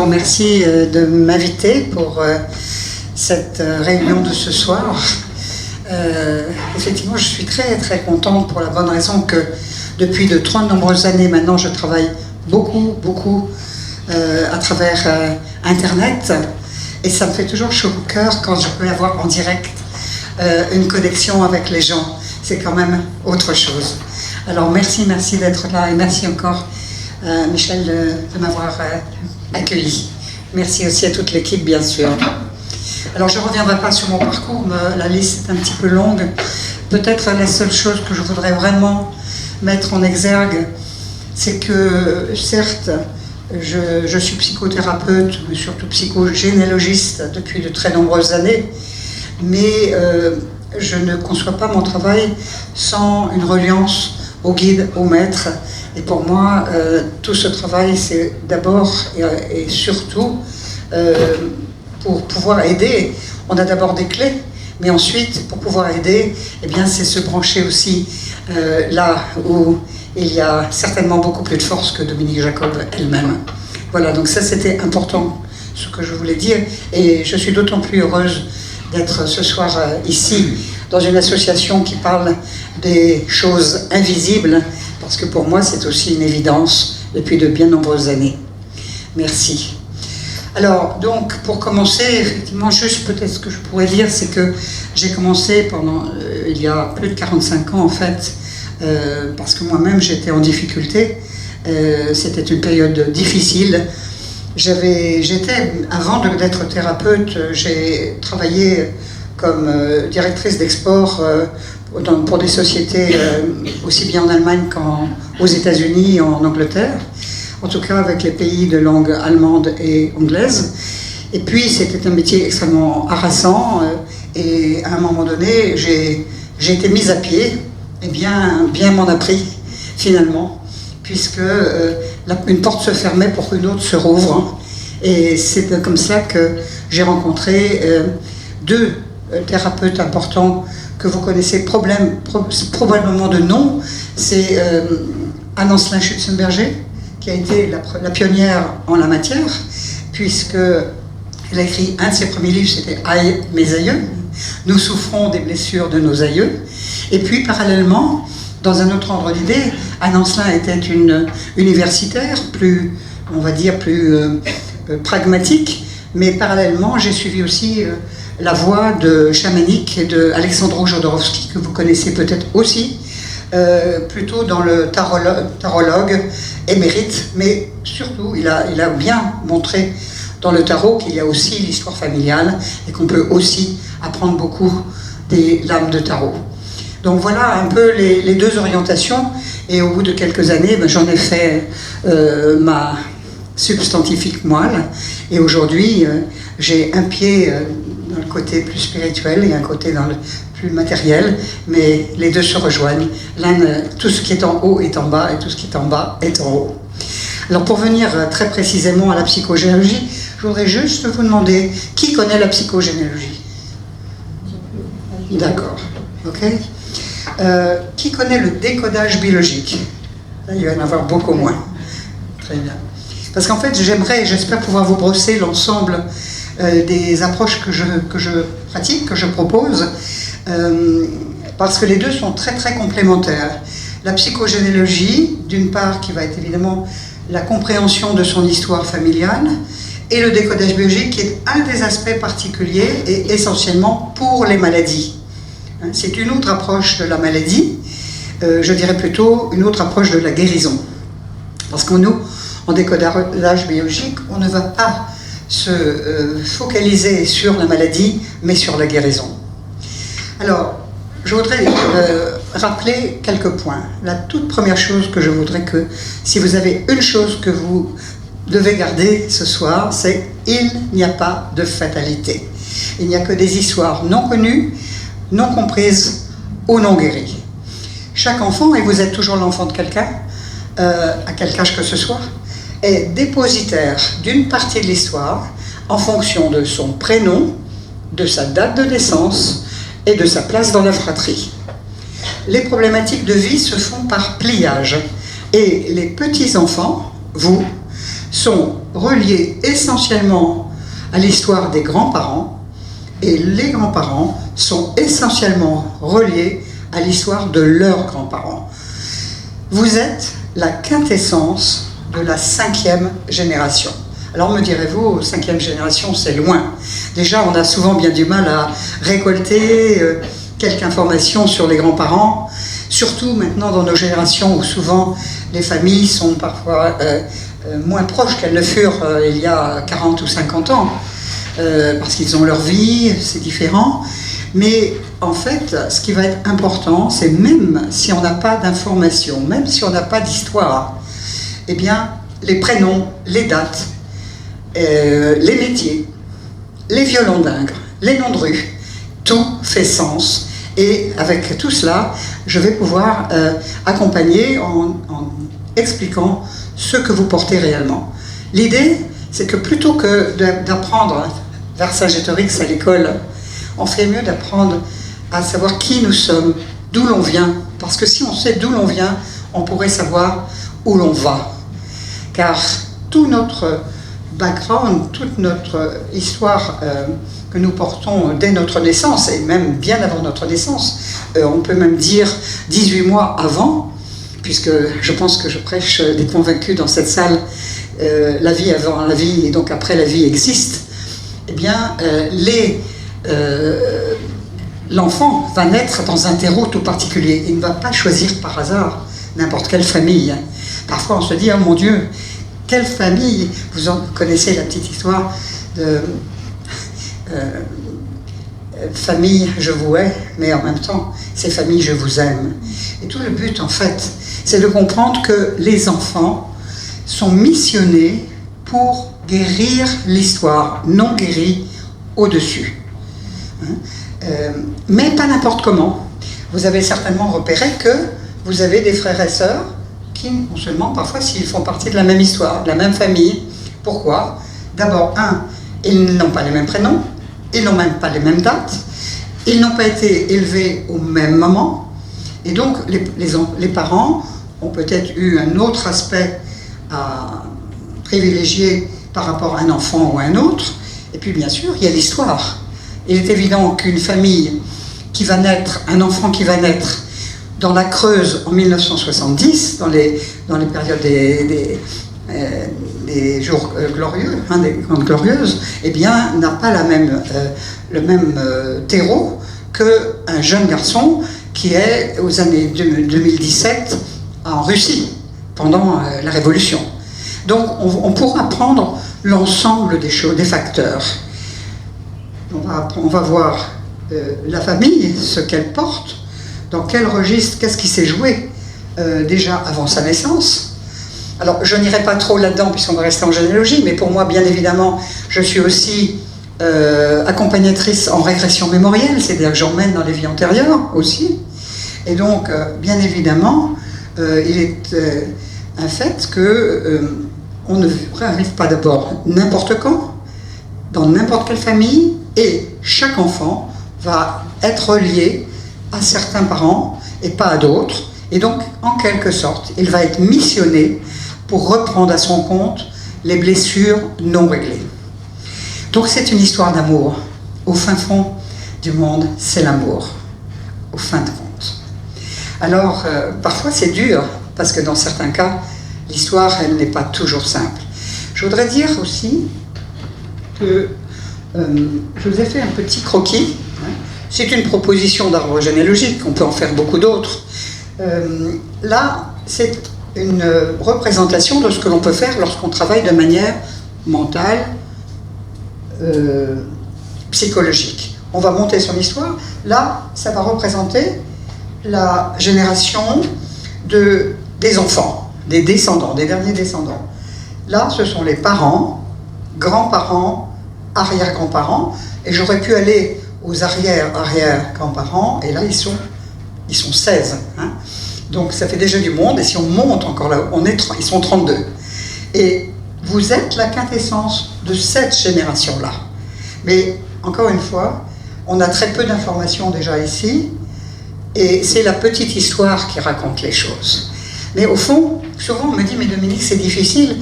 vous remercie de m'inviter pour cette réunion de ce soir. Effectivement, je suis très très contente pour la bonne raison que depuis de trop nombreuses années maintenant, je travaille beaucoup à travers Internet, et ça me fait toujours chaud au cœur quand je peux avoir en direct une connexion avec les gens. C'est quand même autre chose. Alors merci d'être là, et merci encore Michel de m'avoir accueilli. Merci aussi à toute l'équipe, bien sûr. Alors je ne reviendrai pas sur mon parcours, la liste est un petit peu longue. Peut-être la seule chose que je voudrais vraiment mettre en exergue, c'est que certes, je suis psychothérapeute, mais surtout psychogénéalogiste depuis de très nombreuses années, mais je ne conçois pas mon travail sans une reliance au guide, au maître. Et pour moi, tout ce travail, c'est d'abord et surtout pour pouvoir aider. On a d'abord des clés, mais ensuite, pour pouvoir aider, eh bien, c'est se brancher aussi là où il y a certainement beaucoup plus de force que Dominique Jacob elle-même. Voilà, donc ça c'était important, ce que je voulais dire, et je suis d'autant plus heureuse d'être ce soir ici, dans une association qui parle des choses invisibles, parce que pour moi c'est aussi une évidence depuis de bien nombreuses années. Merci. Alors, donc, pour commencer, effectivement, juste peut-être ce que je pourrais dire, c'est que j'ai commencé pendant, il y a plus de 45 ans en fait, parce que moi-même j'étais en difficulté, c'était une période difficile. Avant d'être thérapeute, j'ai travaillé comme directrice d'export pour des sociétés aussi bien en Allemagne qu'aux États-Unis et en Angleterre, en tout cas avec les pays de langue allemande et anglaise. Et puis c'était un métier extrêmement harassant, et à un moment donné, j'ai été mise à pied, et bien m'en a pris finalement, puisque une porte se fermait pour qu'une autre se rouvre. Et c'est comme ça que j'ai rencontré deux thérapeutes importants que vous connaissez probablement de nom. C'est Anne-Ancelin Schützenberger, qui a été la pionnière en la matière, puisqu'elle a écrit un de ses premiers livres, c'était « Aïe, mes aïeux ». Nous souffrons des blessures de nos aïeux. Et puis, parallèlement, dans un autre ordre d'idée, Anne-Ancelin était une universitaire, plus pragmatique, mais parallèlement, j'ai suivi aussi la voie de chamanique de Alexandro Jodorowsky, que vous connaissez peut-être aussi, plutôt dans le tarologue émérite, mais surtout, il a bien montré dans le tarot qu'il y a aussi l'histoire familiale et qu'on peut aussi apprendre beaucoup des lames de tarot. Donc voilà un peu les deux orientations, et au bout de quelques années, j'en ai fait ma substantifique moelle, et aujourd'hui j'ai un pied dans le côté plus spirituel et un côté dans le plus matériel, mais les deux se rejoignent. Tout ce qui est en haut est en bas, et tout ce qui est en bas est en haut. Alors pour venir très précisément à la psychogénéalogie, je voudrais juste vous demander, qui connaît la psychogénéalogie? D'accord, ok. Qui connaît le décodage biologique? Là, il va y en avoir beaucoup moins. Très bien. Parce qu'en fait, j'espère pouvoir vous brosser l'ensemble des approches que je pratique, que je propose, parce que les deux sont très très complémentaires. La psychogénéalogie, d'une part, qui va être évidemment la compréhension de son histoire familiale, et le décodage biologique, qui est un des aspects particuliers et essentiellement pour les maladies. C'est une autre approche de la maladie, je dirais plutôt une autre approche de la guérison. Parce que nous, en décodage biologique, on ne va pas se focaliser sur la maladie, mais sur la guérison. Alors, je voudrais rappeler quelques points. La toute première chose que je voudrais que, si vous avez une chose que vous devez garder ce soir, c'est il n'y a pas de fatalité. Il n'y a que des histoires non connues, non comprises ou non guéries. Chaque enfant, et vous êtes toujours l'enfant de quelqu'un, à quel âge que ce soit, est dépositaire d'une partie de l'histoire en fonction de son prénom, de sa date de naissance et de sa place dans la fratrie. Les problématiques de vie se font par pliage, et les petits-enfants, vous, sont reliés essentiellement à l'histoire des grands-parents, et les grands-parents sont essentiellement reliés à l'histoire de leurs grands-parents. Vous êtes la quintessence de la 5e génération. Alors me direz-vous, 5e génération, c'est loin. Déjà, on a souvent bien du mal à récolter quelques informations sur les grands-parents, surtout maintenant dans nos générations où souvent les familles sont parfois moins proches qu'elles ne furent il y a 40 ou 50 ans, parce qu'ils ont leur vie, c'est différent. Mais en fait, ce qui va être important, c'est même si on n'a pas d'informations, même si on n'a pas d'histoire, eh bien, les prénoms, les dates, les métiers, les violons-d'Ingres, les noms de rue, tout fait sens. Et avec tout cela, je vais pouvoir accompagner en expliquant ce que vous portez réellement. L'idée, c'est que plutôt que d'apprendre Vercingétorix à l'école, on ferait mieux d'apprendre à savoir qui nous sommes, d'où l'on vient. Parce que si on sait d'où l'on vient, on pourrait savoir où l'on va. Car tout notre background, toute notre histoire que nous portons dès notre naissance, et même bien avant notre naissance, on peut même dire 18 mois avant, puisque je pense que je prêche des convaincus dans cette salle, la vie avant la vie et donc après la vie existe, eh bien l'enfant va naître dans un terreau tout particulier. Il ne va pas choisir par hasard n'importe quelle famille. Parfois on se dit, oh mon Dieu, quelle famille! Vous connaissez la petite histoire de famille, je vous hais, mais en même temps, c'est famille, je vous aime. Et tout le but, en fait, c'est de comprendre que les enfants sont missionnés pour guérir l'histoire, non guérie au-dessus. Mais pas n'importe comment. Vous avez certainement repéré que vous avez des frères et sœurs qui, non seulement parfois s'ils font partie de la même histoire, de la même famille. Pourquoi? D'abord, ils n'ont pas les mêmes prénoms, ils n'ont même pas les mêmes dates, ils n'ont pas été élevés au même moment, et donc les parents ont peut-être eu un autre aspect à privilégier par rapport à un enfant ou à un autre. Et puis bien sûr, il y a l'histoire. Il est évident qu'une famille qui va naître, un enfant qui va naître dans la Creuse en 1970, dans les périodes des jours glorieux, des Grandes Glorieuses, eh bien, n'a pas le même terreau qu'un jeune garçon qui est aux années 2017 en Russie, pendant la Révolution. Donc, on pourra prendre l'ensemble des choses, des facteurs. On va voir la famille, ce qu'elle porte, dans quel registre, qu'est-ce qui s'est joué déjà avant sa naissance. Alors, je n'irai pas trop là-dedans puisqu'on va rester en généalogie, mais pour moi, bien évidemment, je suis aussi accompagnatrice en régression mémorielle, c'est-à-dire que j'emmène dans les vies antérieures aussi. Et donc, bien évidemment, il est un fait que on ne arrive pas d'abord n'importe quand, dans n'importe quelle famille, et chaque enfant va être lié à certains parents et pas à d'autres. Et donc, en quelque sorte, il va être missionné pour reprendre à son compte les blessures non réglées. Donc c'est une histoire d'amour. Au fin fond du monde, c'est l'amour, au fin de compte. Alors, parfois c'est dur, parce que dans certains cas, l'histoire, elle n'est pas toujours simple. Je voudrais dire aussi que je vous ai fait un petit croquis. C'est une proposition d'arbre généalogique, on peut en faire beaucoup d'autres. Là, c'est une représentation de ce que l'on peut faire lorsqu'on travaille de manière mentale, psychologique. On va monter son histoire. Là, ça va représenter la génération des enfants, des descendants, des derniers descendants. Là, ce sont les parents, grands-parents, arrière-grands-parents, et j'aurais pu aller aux arrière-arrière-grands-parents, et là, ils sont 16. Hein. Donc, ça fait déjà du monde, et si on monte encore là, ils sont 32. Et vous êtes la quintessence de cette génération-là. Mais, encore une fois, on a très peu d'informations déjà ici, et c'est la petite histoire qui raconte les choses. Mais au fond, souvent on me dit, mais Dominique, c'est difficile,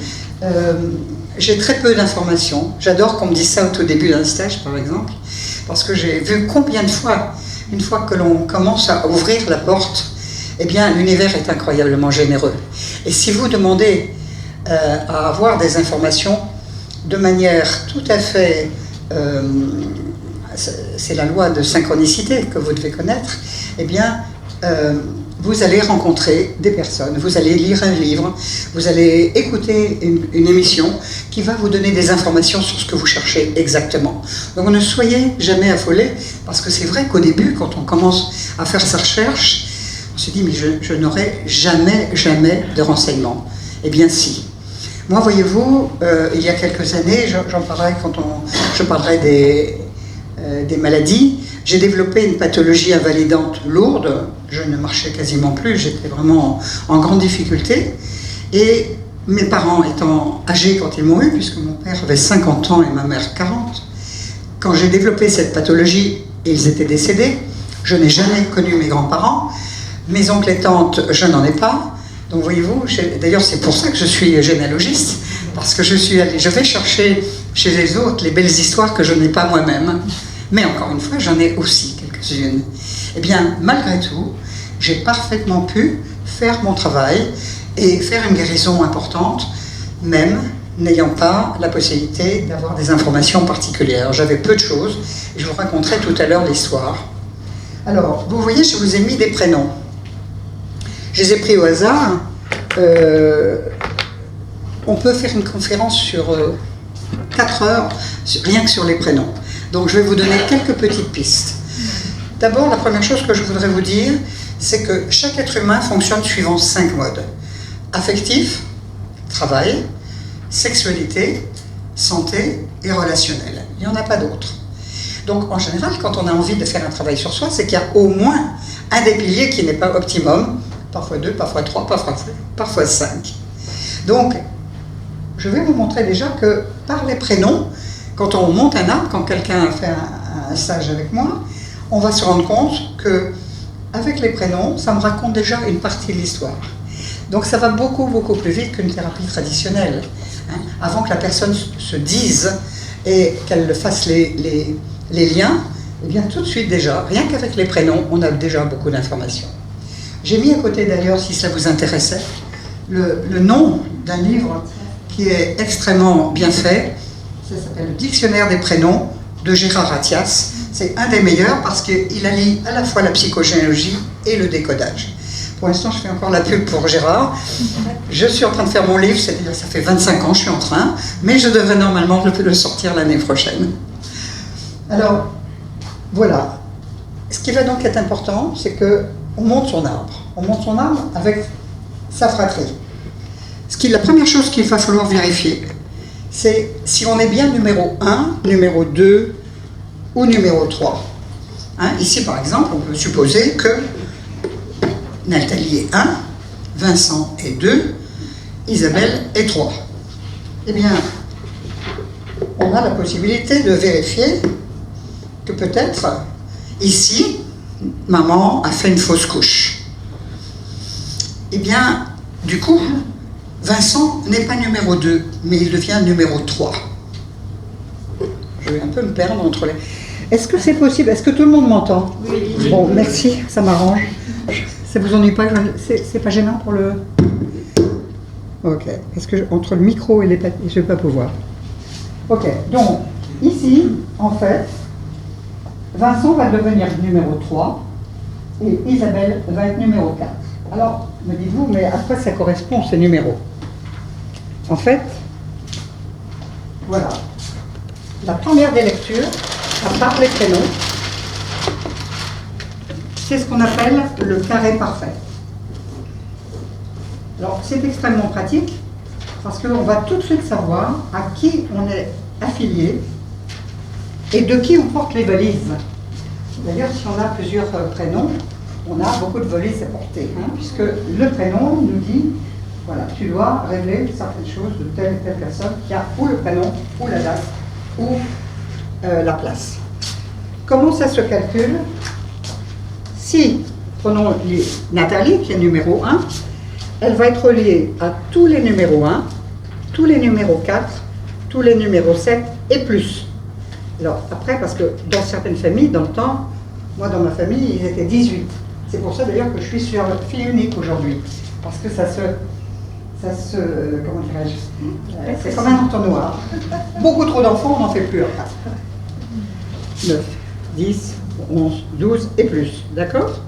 j'ai très peu d'informations. J'adore qu'on me dise ça au tout début d'un stage, par exemple, parce que j'ai vu combien de fois, une fois que l'on commence à ouvrir la porte, eh bien, l'univers est incroyablement généreux. Et si vous demandez à avoir des informations de manière tout à fait... c'est la loi de synchronicité que vous devez connaître, eh bien, vous allez rencontrer des personnes, vous allez lire un livre, vous allez écouter une émission qui va vous donner des informations sur ce que vous cherchez exactement. Donc ne soyez jamais affolés, parce que c'est vrai qu'au début, quand on commence à faire sa recherche, on se dit, mais je n'aurai jamais de renseignements. Eh bien si. Moi, voyez-vous, il y a quelques années, j'en parlerai quand je parlerai des maladies, j'ai développé une pathologie invalidante lourde, je ne marchais quasiment plus, j'étais vraiment en grande difficulté, et mes parents étant âgés quand ils m'ont eu, puisque mon père avait 50 ans et ma mère 40, quand j'ai développé cette pathologie, ils étaient décédés, je n'ai jamais connu mes grands-parents, mes oncles et tantes, je n'en ai pas, donc voyez-vous, d'ailleurs c'est pour ça que je suis généalogiste, parce que je vais chercher chez les autres les belles histoires que je n'ai pas moi-même. Mais encore une fois, j'en ai aussi quelques-unes. Eh bien, malgré tout, j'ai parfaitement pu faire mon travail et faire une guérison importante, même n'ayant pas la possibilité d'avoir des informations particulières. J'avais peu de choses, et je vous raconterai tout à l'heure l'histoire. Alors, vous voyez, je vous ai mis des prénoms. Je les ai pris au hasard. On peut faire une conférence sur 4 heures, rien que sur les prénoms. Donc je vais vous donner quelques petites pistes. D'abord, la première chose que je voudrais vous dire, c'est que chaque être humain fonctionne suivant 5 modes. Affectif, travail, sexualité, santé et relationnel. Il n'y en a pas d'autres. Donc en général, quand on a envie de faire un travail sur soi, c'est qu'il y a au moins un des piliers qui n'est pas optimum, parfois 2, parfois 3, parfois 5. Donc, je vais vous montrer déjà que par les prénoms, quand on monte un arbre, quand quelqu'un a fait un stage avec moi, on va se rendre compte que avec les prénoms, ça me raconte déjà une partie de l'histoire. Donc ça va beaucoup plus vite qu'une thérapie traditionnelle. Avant que la personne se dise et qu'elle fasse les liens, eh bien tout de suite déjà, rien qu'avec les prénoms, on a déjà beaucoup d'informations. J'ai mis à côté d'ailleurs, si ça vous intéressait, le nom d'un livre qui est extrêmement bien fait. Ça s'appelle le Dictionnaire des prénoms de Gérard Attias. C'est un des meilleurs parce qu'il allie à la fois la psychogénéalogie et le décodage. Pour l'instant, je fais encore la pub pour Gérard. Je suis en train de faire mon livre, c'est-à-dire ça fait 25 ans que je suis en train, mais je devrais normalement le sortir l'année prochaine. Alors, voilà. Ce qui va donc être important, c'est qu'on monte son arbre. On monte son arbre avec sa fratrie. La première chose qu'il va falloir vérifier, c'est si on est bien numéro 1, numéro 2 ou numéro 3. Ici, par exemple, on peut supposer que Nathalie est 1, Vincent est 2, Isabelle est 3. Eh bien, on a la possibilité de vérifier que peut-être, ici, maman a fait une fausse couche. Eh bien, du coup, Vincent n'est pas numéro 2, mais il devient numéro 3. Je vais un peu me perdre entre les... Est-ce que c'est possible? Est-ce que tout le monde m'entend? Oui. Bon, merci, ça m'arrange. Ça vous ennuie pas? C'est pas gênant pour le... Ok. Est-ce que entre le micro et les papiers, je ne vais pas pouvoir. Ok. Donc, ici, en fait, Vincent va devenir numéro 3 et Isabelle va être numéro 4. Alors, me dites-vous, mais à quoi ça correspond ces numéros? En fait, voilà. La première des lectures, à part les prénoms, c'est ce qu'on appelle le carré parfait. Alors, c'est extrêmement pratique parce qu'on va tout de suite savoir à qui on est affilié et de qui on porte les valises. D'ailleurs, si on a plusieurs prénoms, on a beaucoup de valises à porter, puisque le prénom nous dit, voilà, tu dois régler certaines choses de telle et telle personne qui a ou le prénom, ou la date, ou la place. Comment ça se calcule? Si, prenons Nathalie, qui est numéro 1, elle va être reliée à tous les numéros 1, tous les numéros 4 tous les numéros 7 et plus. Alors après, parce que dans certaines familles, dans le temps, moi dans ma famille, ils étaient 18. C'est pour ça d'ailleurs que je suis sur fille unique aujourd'hui. Parce que ça se comment dirais-je, c'est comme un entonnoir. Beaucoup trop d'enfants, on n'en fait plus après. 9, 10, 11, 12 et plus, d'accord?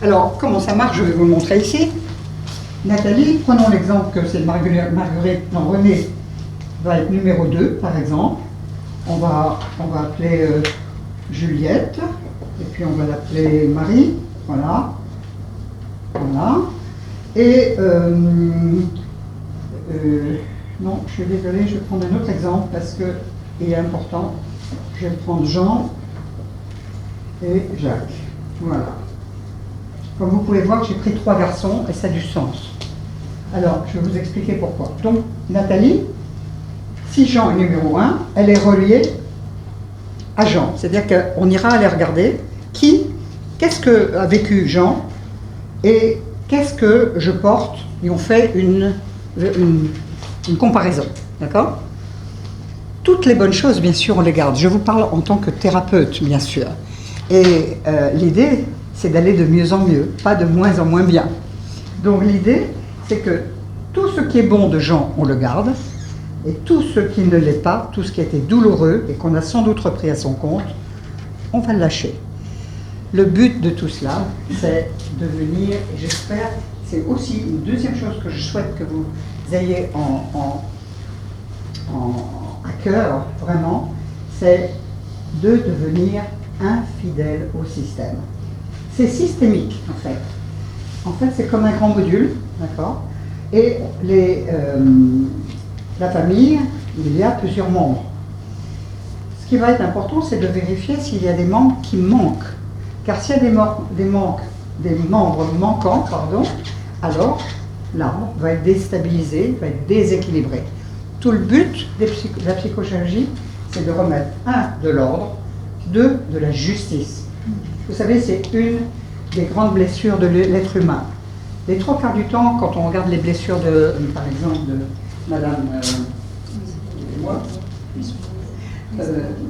Alors, comment ça marche? Je vais vous le montrer ici. Nathalie, prenons l'exemple que c'est Marguerite, non, Renée va être numéro 2, par exemple. On va appeler Juliette, et puis on va l'appeler Marie, voilà. Voilà. Et, non, je suis désolée, je vais prendre un autre exemple parce qu'il est important. Je vais prendre Jean et Jacques, voilà. Comme vous pouvez voir, j'ai pris 3 garçons et ça a du sens. Alors, je vais vous expliquer pourquoi. Donc, Nathalie, si Jean est numéro 1, elle est reliée à Jean. C'est-à-dire qu'on ira aller regarder qu'est-ce qu'a vécu Jean et qu'est-ce que je porte. Et on fait une comparaison. D'accord? Toutes les bonnes choses, bien sûr, on les garde. Je vous parle en tant que thérapeute, bien sûr. Et l'idée, c'est d'aller de mieux en mieux, pas de moins en moins bien. Donc l'idée, c'est que tout ce qui est bon de Jean, on le garde, et tout ce qui ne l'est pas, tout ce qui a été douloureux et qu'on a sans doute repris à son compte, on va le lâcher. Le but de tout cela, c'est de venir, et j'espère, c'est aussi une deuxième chose que je souhaite que vous ayez à cœur, vraiment, c'est de devenir infidèle au système. C'est systémique, en fait. En fait, c'est comme un grand module, d'accord? Et la famille, il y a plusieurs membres. Ce qui va être important, c'est de vérifier s'il y a des membres qui manquent. Car s'il y a des membres manquants, alors l'arbre va être déstabilisé, va être déséquilibré. Tout le but de la psychochirurgie, c'est de remettre 1, de l'ordre, 2, de la justice. Vous savez, c'est une des grandes blessures de l'être humain. Les 3/4 du temps, quand on regarde les blessures par exemple, de Madame,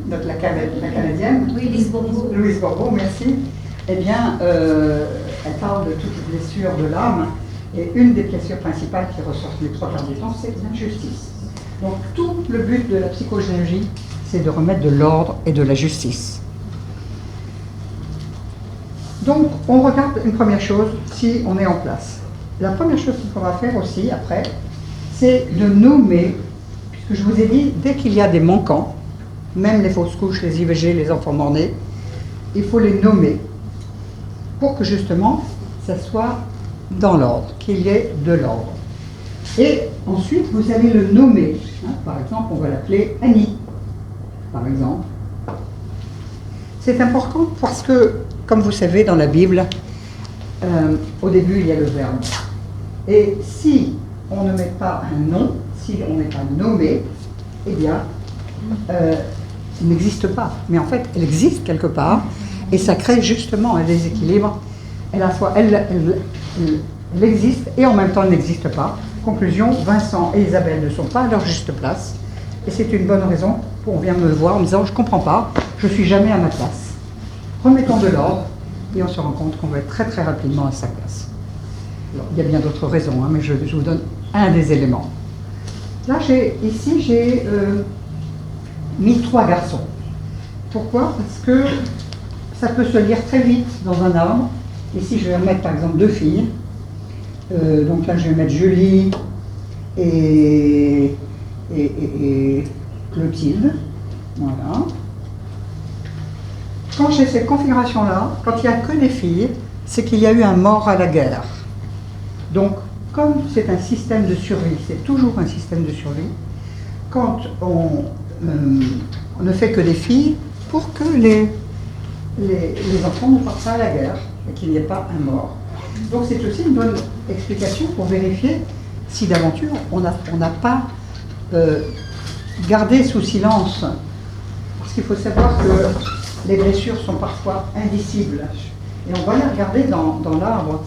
la Canadienne, oui, Louise Bourbeau, merci. Eh bien, elle parle de toutes les blessures de l'âme, et une des blessures principales qui ressort les 3/4 du temps, c'est l'injustice. Donc, tout le but de la psychogénéalogie, c'est de remettre de l'ordre et de la justice. Donc, on regarde une première chose, si on est en place. La première chose qu'on va faire aussi, après, c'est de nommer, puisque je vous ai dit, dès qu'il y a des manquants, même les fausses couches, les IVG, les enfants morts-nés, il faut les nommer pour que justement, ça soit dans l'ordre, qu'il y ait de l'ordre. Et ensuite, vous allez le nommer. Par exemple, on va l'appeler Annie, par exemple. C'est important parce que, comme vous savez, dans la Bible, au début, il y a le verbe. Et si on ne met pas un nom, si on n'est pas nommé, eh bien, il n'existe pas. Mais en fait, elle existe quelque part, et ça crée justement un déséquilibre. Elle existe, et en même temps, elle n'existe pas. Conclusion, Vincent et Isabelle ne sont pas à leur juste place, et c'est une bonne raison pour on vient me voir en me disant « je ne comprends pas, je ne suis jamais à ma place ». Remettons de l'ordre, et on se rend compte qu'on va être très très rapidement à sa place. Alors, il y a bien d'autres raisons, mais je vous donne un des éléments. Là, ici, j'ai mis 3 garçons. Pourquoi? Parce que ça peut se lire très vite dans un arbre. Ici, je vais mettre par exemple 2 filles. Donc là, je vais mettre Julie et Clotilde. Voilà. Quand j'ai cette configuration-là, quand il n'y a que des filles, c'est qu'il y a eu un mort à la guerre. Donc, comme c'est un système de survie, c'est toujours un système de survie, quand on ne fait que des filles, pour que les enfants ne partent pas à la guerre et qu'il n'y ait pas un mort. Donc c'est aussi une bonne explication pour vérifier si d'aventure on n'a pas gardé sous silence. Parce qu'il faut savoir que les blessures sont parfois indicibles. Et on va les regarder dans l'arbre.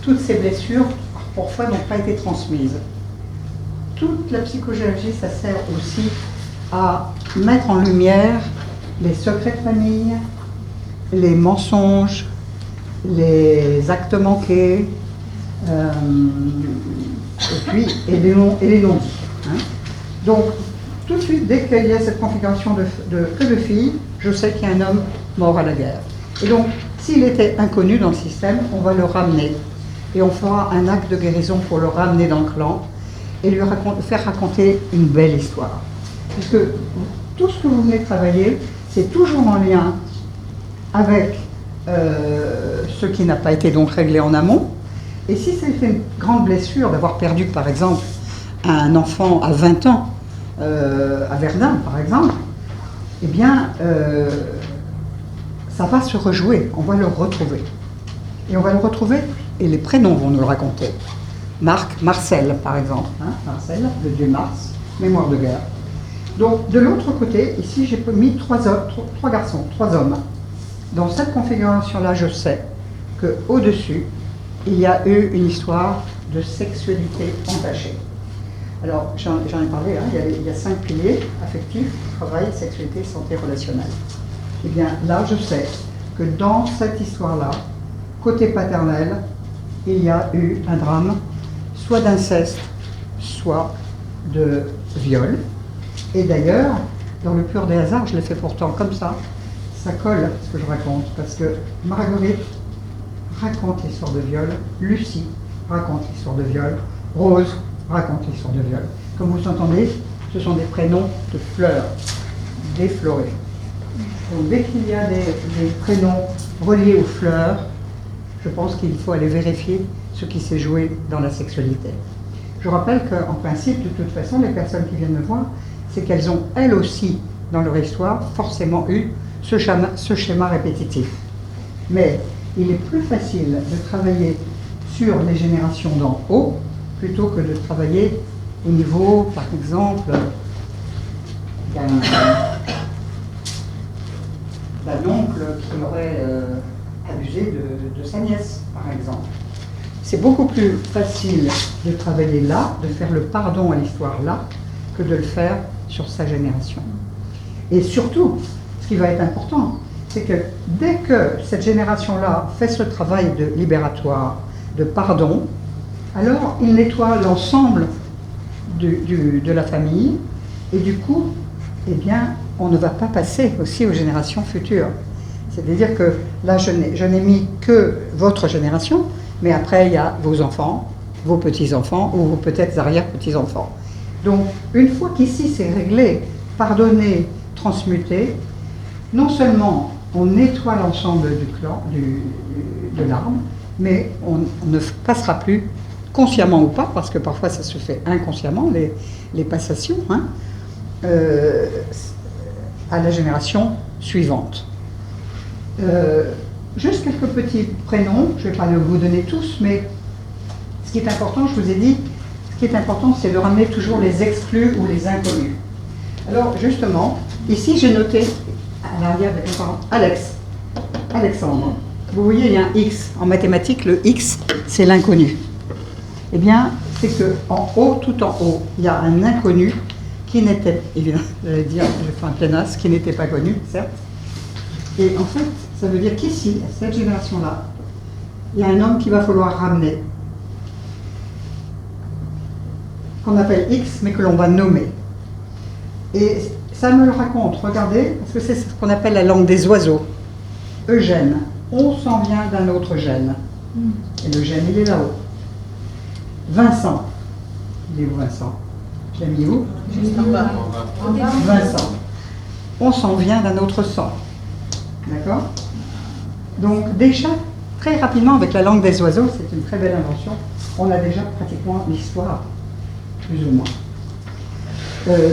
Toutes ces blessures, parfois, n'ont pas été transmises. toute la psychogéologie, ça sert aussi à mettre en lumière les secrets de famille, les mensonges, les actes manqués, et les non-dits. Hein. Donc, tout de suite, dès qu'il y a cette configuration que de filles, je sais qu'il y a un homme mort à la guerre. Et donc, s'il était inconnu dans le système, on va le ramener. Et on fera un acte de guérison pour le ramener dans le clan et lui faire raconter une belle histoire. Puisque tout ce que vous venez travailler, c'est toujours en lien avec ce qui n'a pas été donc réglé en amont. Et si ça fait une grande blessure d'avoir perdu, par exemple, un enfant à 20 ans, à Verdun, par exemple, eh bien, ça va se rejouer, on va le retrouver. Et on va le retrouver, et les prénoms vont nous le raconter. Marc, Marcel, par exemple, hein, Marcel, le dieu Mars, mémoire de guerre. Donc, de l'autre côté, ici, j'ai mis trois garçons, 3 hommes. Dans cette configuration-là, je sais qu'au-dessus, il y a eu une histoire de sexualité entachée. Alors, j'en ai parlé, hein, il y a 5 piliers: affectif, travail, sexualité, santé, relationnelle. Eh bien, là, je sais que dans cette histoire-là, côté paternel, il y a eu un drame, soit d'inceste, soit de viol. Et d'ailleurs, dans le pur des hasards, je l'ai fait pourtant comme ça colle à ce que je raconte, parce que Marguerite raconte l'histoire de viol, Lucie raconte l'histoire de viol, Rose raconte l'histoire de viol. Comme vous entendez, ce sont des prénoms de fleurs, déflorées. Donc dès qu'il y a des prénoms reliés aux fleurs, je pense qu'il faut aller vérifier ce qui s'est joué dans la sexualité. Je rappelle qu'en principe, de toute façon, les personnes qui viennent me voir, c'est qu'elles ont, elles aussi, dans leur histoire, forcément eu ce schéma répétitif. Mais il est plus facile de travailler sur les générations d'en haut plutôt que de travailler au niveau, par exemple, d'un oncle qui aurait abusé de sa nièce, par exemple. C'est beaucoup plus facile de travailler là, de faire le pardon à l'histoire là, que de le faire sur sa génération. Et surtout, ce qui va être important, c'est que dès que cette génération-là fait ce travail de libératoire, de pardon, alors il nettoie l'ensemble de la famille, et du coup, eh bien, on ne va pas passer aussi aux générations futures. C'est-à-dire que là, je n'ai mis que votre génération, mais après, il y a vos enfants, vos petits-enfants, ou vos peut-être arrière-petits-enfants. Donc, une fois qu'ici c'est réglé, pardonné, transmuté, non seulement on nettoie l'ensemble du clan, de l'arbre, mais on ne passera plus, consciemment ou pas, parce que parfois ça se fait inconsciemment, les passations, hein, à la génération suivante. Juste quelques petits prénoms, je ne vais pas vous donner tous, mais ce qui est important, je vous ai dit, ce qui est important, c'est de ramener toujours les exclus ou les inconnus. Alors justement, ici j'ai noté à l'arrière avec mes parents, Alexandre. Vous voyez, il y a un X. En mathématiques, le X, c'est l'inconnu. Eh bien, c'est qu'en haut, tout en haut, il y a un inconnu qui n'était, évidemment, j'allais dire, je fais un plénasse, qui n'était pas connu, certes. Et en fait, ça veut dire qu'ici, à cette génération-là, il y a un homme qu'il va falloir ramener, qu'on appelle X, mais que l'on va nommer. Et ça me le raconte, regardez, parce que c'est ce qu'on appelle la langue des oiseaux. Eugène, on s'en vient d'un autre gène. Et le gène, il est là-haut. Vincent, il est où Vincent? Je l'ai mis où? Juste en bas. Vincent, on s'en vient d'un autre sang. D'accord? Donc déjà, très rapidement, avec la langue des oiseaux, c'est une très belle invention, on a déjà pratiquement l'histoire, plus ou moins.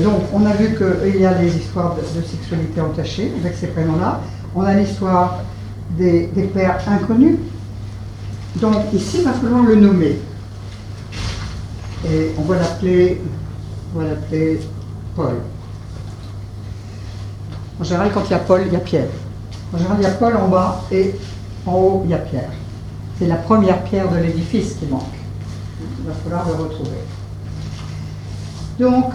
Donc on a vu qu'il y a les histoires de sexualité entachée avec ces prénoms-là. On a l'histoire des pères inconnus. Donc ici, il va falloir le nommer. Et on va l'appeler Paul. En général, quand il y a Paul, il y a Pierre. En général, il y a Paul en bas et en haut, il y a Pierre. C'est la première pierre de l'édifice qui manque. Il va falloir le retrouver. Donc,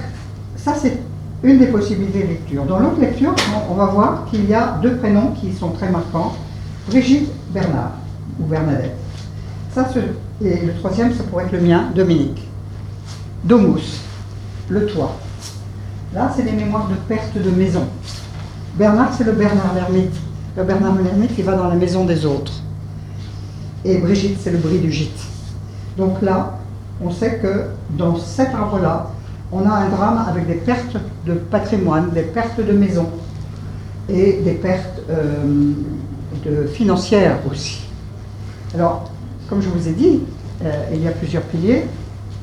ça c'est une des possibilités de lecture. Dans l'autre lecture, on va voir qu'il y a deux prénoms qui sont très marquants, Brigitte, Bernard, ou Bernadette. Et le troisième, ça pourrait être le mien, Dominique. Domus, le toit. Là, c'est des mémoires de perte de maison. Bernard, c'est le Bernard l'ermite. Le Bernard l'ermite qui va dans la maison des autres. Et Brigitte, c'est le bris du gîte. Donc là, on sait que dans cet arbre-là, on a un drame avec des pertes de patrimoine, des pertes de maison et des pertes financières aussi. Alors, comme je vous ai dit, il y a plusieurs piliers: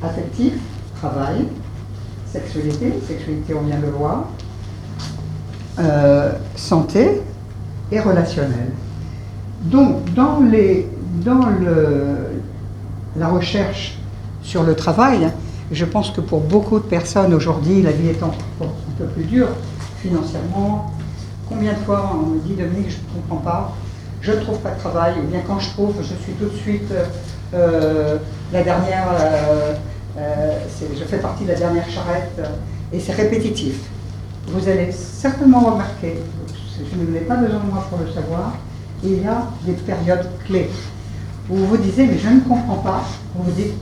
affectif, travail, sexualité, on vient de le voir, santé et relationnel. Donc, dans la recherche sur le travail, je pense que pour beaucoup de personnes aujourd'hui, la vie étant un peu plus dure financièrement, combien de fois on me dit: Dominique, je ne comprends pas, je ne trouve pas de travail, ou bien quand je trouve, je suis tout de suite la dernière, je fais partie de la dernière charrette, et c'est répétitif. Vous allez certainement remarquer, je n'ai pas besoin de moi pour le savoir, il y a des périodes clés où vous vous disiez: mais je ne comprends pas, vous vous dites,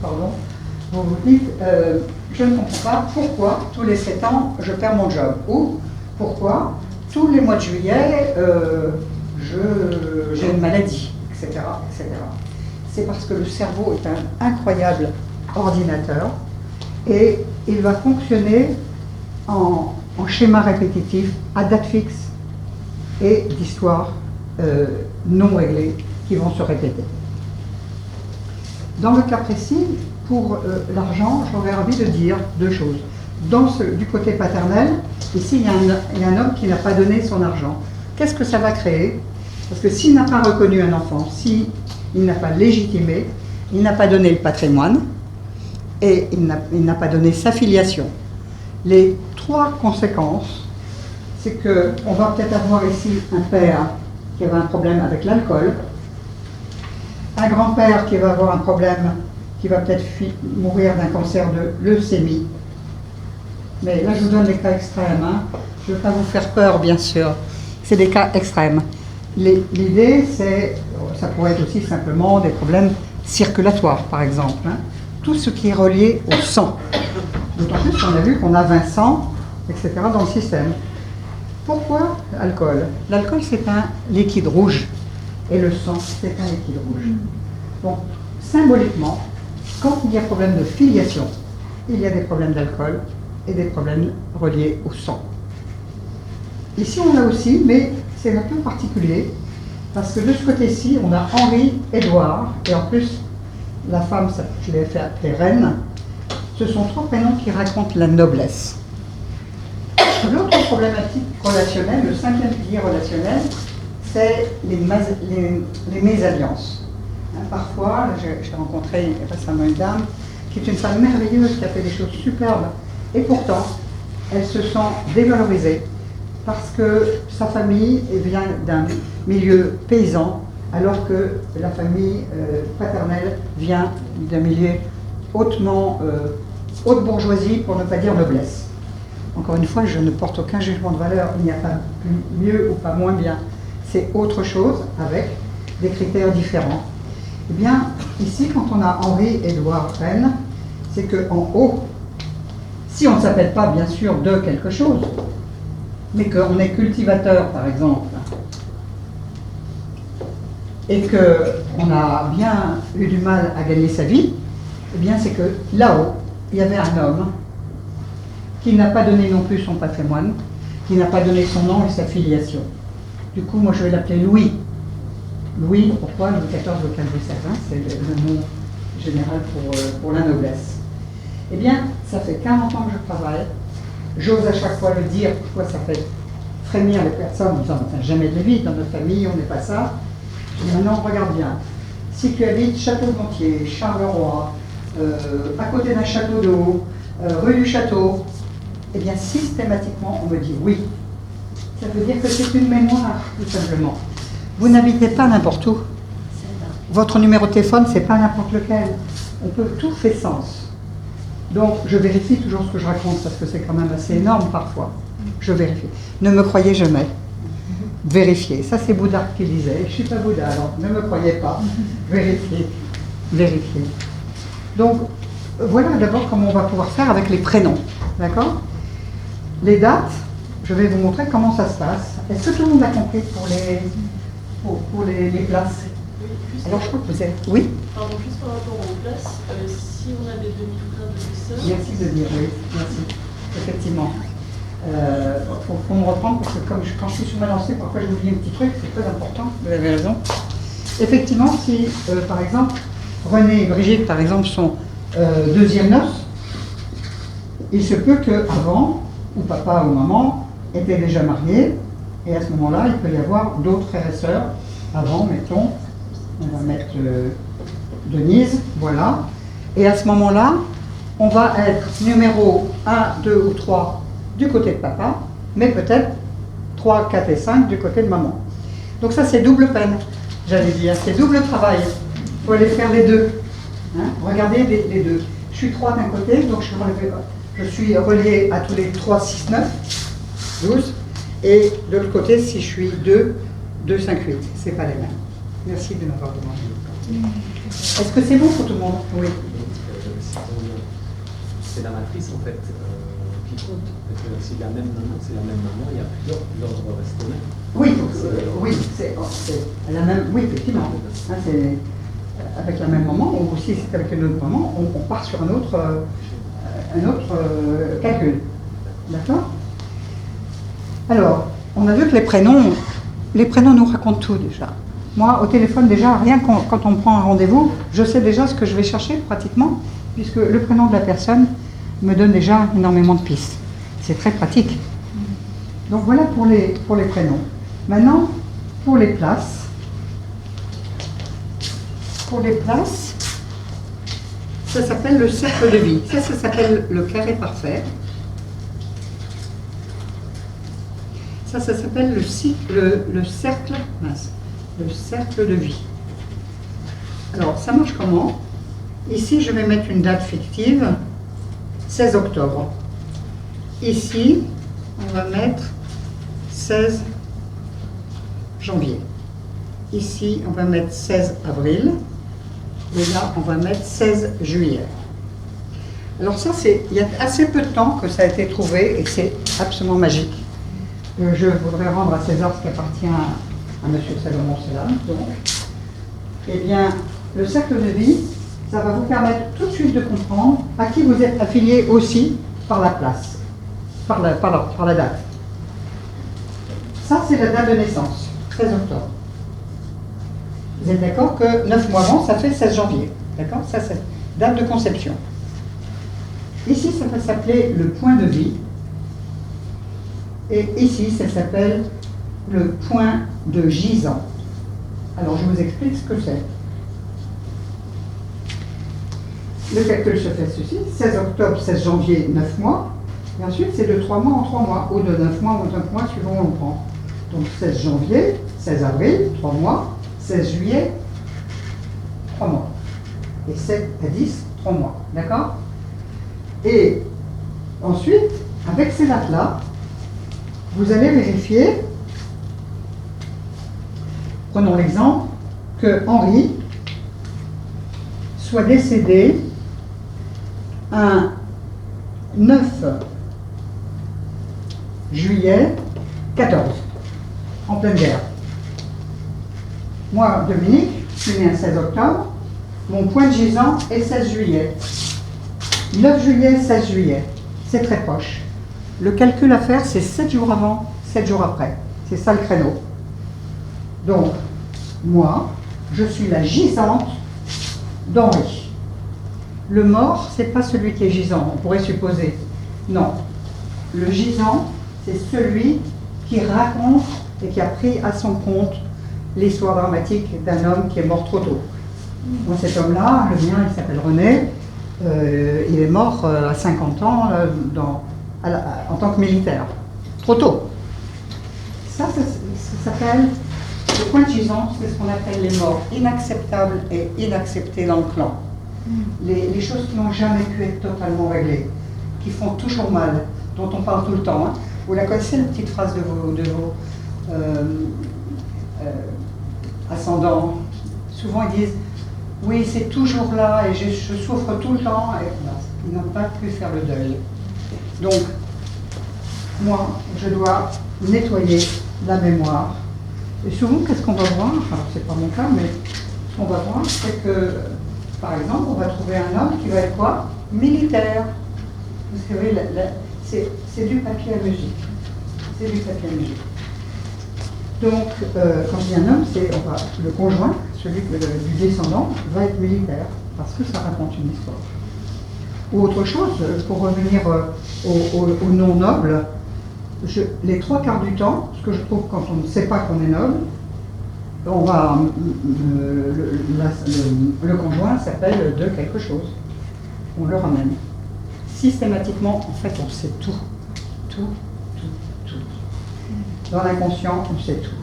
je ne comprends pas pourquoi tous les 7 ans je perds mon job, ou pourquoi tous les mois de juillet j'ai une maladie, etc. etc. C'est parce que le cerveau est un incroyable ordinateur et il va fonctionner en schéma répétitif, à date fixe et d'histoires non réglées qui vont se répéter. Dans le cas précis, pour l'argent, j'aurais envie de dire deux choses. Du côté paternel, ici il y a un homme qui n'a pas donné son argent. Qu'est-ce que ça va créer? Parce que s'il n'a pas reconnu un enfant, s'il n'a pas légitimé, il n'a pas donné le patrimoine et il n'a pas donné sa filiation. Les 3 conséquences, c'est qu'on va peut-être avoir ici un père qui avait un problème avec l'alcool, un grand-père qui va avoir un problème, qui va peut-être mourir d'un cancer de leucémie. Mais là, je vous donne des cas extrêmes. Hein. Je ne veux pas vous faire peur, bien sûr. C'est des cas extrêmes. L'idée, ça pourrait être aussi simplement des problèmes circulatoires, par exemple. Hein. Tout ce qui est relié au sang. D'autant plus qu'on a vu qu'on a 20 sangs, etc. dans le système. Pourquoi l'alcool? L'alcool, c'est un liquide rouge. Et le sang, c'est un liquide rouge. Donc, symboliquement, quand il y a problème de filiation, il y a des problèmes d'alcool et des problèmes reliés au sang. Ici, on a aussi, mais c'est un peu particulier, parce que de ce côté-ci, on a Henri-Édouard, et en plus, la femme, je l'ai fait appeler Reine. Ce sont 3 prénoms qui racontent la noblesse. L'autre problématique relationnelle, le 5e pilier relationnel, c'est les mésalliances. Hein, parfois, j'ai rencontré récemment une dame qui est une femme merveilleuse, qui a fait des choses superbes, et pourtant, elle se sent dévalorisée parce que sa famille vient d'un milieu paysan, alors que la famille paternelle vient d'un milieu haute bourgeoisie, pour ne pas dire noblesse. Encore une fois, je ne porte aucun jugement de valeur, il n'y a pas mieux ou pas moins bien. C'est autre chose avec des critères différents. Eh bien, ici, quand on a Henri-Édouard Reine, c'est qu'en haut, si on ne s'appelle pas bien sûr de quelque chose, mais qu'on est cultivateur par exemple, et qu'on a bien eu du mal à gagner sa vie, eh bien c'est que là-haut, il y avait un homme qui n'a pas donné non plus son patrimoine, qui n'a pas donné son nom et sa filiation. Du coup, moi je vais l'appeler Louis. Louis, pourquoi Louis XIV, Louis XV, Louis XVI, c'est le nom général pour la noblesse. Eh bien, ça fait 40 ans que je travaille. J'ose à chaque fois le dire, pourquoi ça fait frémir les personnes en disant: enfin, jamais de vie, dans notre famille, on n'est pas ça. Je dis: maintenant, regarde bien. Si tu habites Château-Gontier, Charleroi, à côté d'un château d'eau, rue du Château, eh bien, systématiquement, on me dit oui. Ça veut dire que c'est une mémoire, tout simplement. Vous n'habitez pas n'importe où. Votre numéro de téléphone, c'est pas n'importe lequel. Tout fait sens. Donc, je vérifie toujours ce que je raconte parce que c'est quand même assez énorme parfois. Je vérifie. Ne me croyez jamais. Vérifiez. Ça, c'est Bouddha qui disait. Je ne suis pas Bouddha, alors ne me croyez pas. Vérifiez. Vérifiez. Donc, voilà d'abord comment on va pouvoir faire avec les prénoms. D'accord? Les dates, je vais vous montrer comment ça se passe. Est-ce que tout le monde a compris pour les places? Alors, je crois que vous êtes... Oui? Pardon, juste par rapport aux places, si on a des demi-frères, demi-sœurs... Merci de dire, oui, merci. Effectivement. Faut me reprendre parce que quand je suis sur ma lancée, parfois je vous dis un petit truc, c'est très important, vous avez raison. Effectivement, si, par exemple, René et Brigitte, par exemple, sont deuxième noces, il se peut qu'avant, ou papa ou maman étaient déjà mariés, et à ce moment-là, il peut y avoir d'autres frères et sœurs. Avant, mettons, on va mettre Denise, voilà. Et à ce moment-là, on va être numéro 1, 2 ou 3 du côté de papa, mais peut-être 3, 4 et 5 du côté de maman. Donc ça, c'est double peine, j'allais dire. C'est double travail. Il faut aller faire les deux. Hein? Regardez les deux. Je suis 3 d'un côté, donc je suis relié à tous les 3, 6, 9, 12. Et de l'autre côté, si je suis 2, 2, 5, 8. C'est pas les mêmes. Merci de m'avoir demandé. Est-ce que c'est bon pour tout le monde? Oui. C'est la matrice en fait qui compte. C'est la même maman, il y a plusieurs ordres restreint. Oui, oui, c'est la même. Oui, effectivement. Hein, c'est avec la même maman, ou si c'est avec une autre maman, on part sur un autre calcul. D'accord? Alors, on a vu que les prénoms nous racontent tout déjà. Moi, au téléphone, déjà, rien quand on prend un rendez-vous, je sais déjà ce que je vais chercher pratiquement, puisque le prénom de la personne me donne déjà énormément de pistes. C'est très pratique. Donc voilà pour les prénoms. Maintenant, pour les places. Pour les places, ça s'appelle le cercle de vie. Ça s'appelle le carré parfait. Ça s'appelle le cercle mince. Le cercle de vie. Alors, ça marche comment? Ici, je vais mettre une date fictive, 16 octobre. Ici, on va mettre 16 janvier. Ici, on va mettre 16 avril. Et là, on va mettre 16 juillet. Alors ça, il y a assez peu de temps que ça a été trouvé et c'est absolument magique. Je voudrais rendre à César ce qui appartient à M. Salomon Selam. Eh bien, le cercle de vie, ça va vous permettre tout de suite de comprendre à qui vous êtes affilié aussi par la place, par la date. Ça, c'est la date de naissance, 13 octobre. Vous êtes d'accord que 9 mois avant, ça fait 16 janvier. D'accord? Ça, c'est date de conception. Ici, ça va s'appeler le point de vie. Et ici, ça s'appelle le point de gisant. Alors, je vous explique ce que c'est. Le calcul se fait ceci, 16 octobre, 16 janvier, 9 mois. Et ensuite, c'est de 3 mois en 3 mois, ou de 9 mois en 9 mois, suivant où on prend. Donc, 16 janvier, 16 avril, 3 mois, 16 juillet, 3 mois. Et 7 à 10, 3 mois. D'accord? Et ensuite, avec ces dates-là, vous allez vérifier, prenons l'exemple, que Henri soit décédé un 9 juillet 14, en pleine guerre. Moi, Dominique, je suis né un 16 octobre, mon point de gisant est 16 juillet. 9 juillet, 16 juillet, c'est très proche. Le calcul à faire, c'est 7 jours avant, 7 jours après. C'est ça le créneau. Donc, moi, je suis la gisante d'Henri. Le mort, c'est pas celui qui est gisant, on pourrait supposer. Non. Le gisant, c'est celui qui raconte et qui a pris à son compte l'histoire dramatique d'un homme qui est mort trop tôt. Moi, cet homme-là, le mien, il s'appelle René, il est mort à 50 ans en tant que militaire. Trop tôt. Ça s'appelle le point de gisant, c'est ce qu'on appelle les morts inacceptables et inacceptés dans le clan. les choses qui n'ont jamais pu être totalement réglées, qui font toujours mal, dont on parle tout le temps. Hein. Vous la connaissez, la petite phrase de vos ascendants. Souvent ils disent « oui, c'est toujours là et je souffre tout le temps ». Et voilà, ils n'ont pas pu faire le deuil. Donc, moi, je dois nettoyer la mémoire. Et souvent, qu'est-ce qu'on va voir? Alors, c'est pas mon cas, mais ce qu'on va voir, c'est que, par exemple, on va trouver un homme qui va être quoi? Militaire. Vous savez, c'est du papier à musique. C'est du papier à musique. Donc, quand je dis un homme, c'est le conjoint, celui du descendant, va être militaire, parce que ça raconte une histoire. Ou autre chose, pour revenir au non noble, les trois quarts du temps, ce que je trouve quand on ne sait pas qu'on est noble, on va, le conjoint s'appelle de quelque chose. On le ramène. Systématiquement, en fait, on sait tout. Tout. Dans l'inconscient, on sait tout.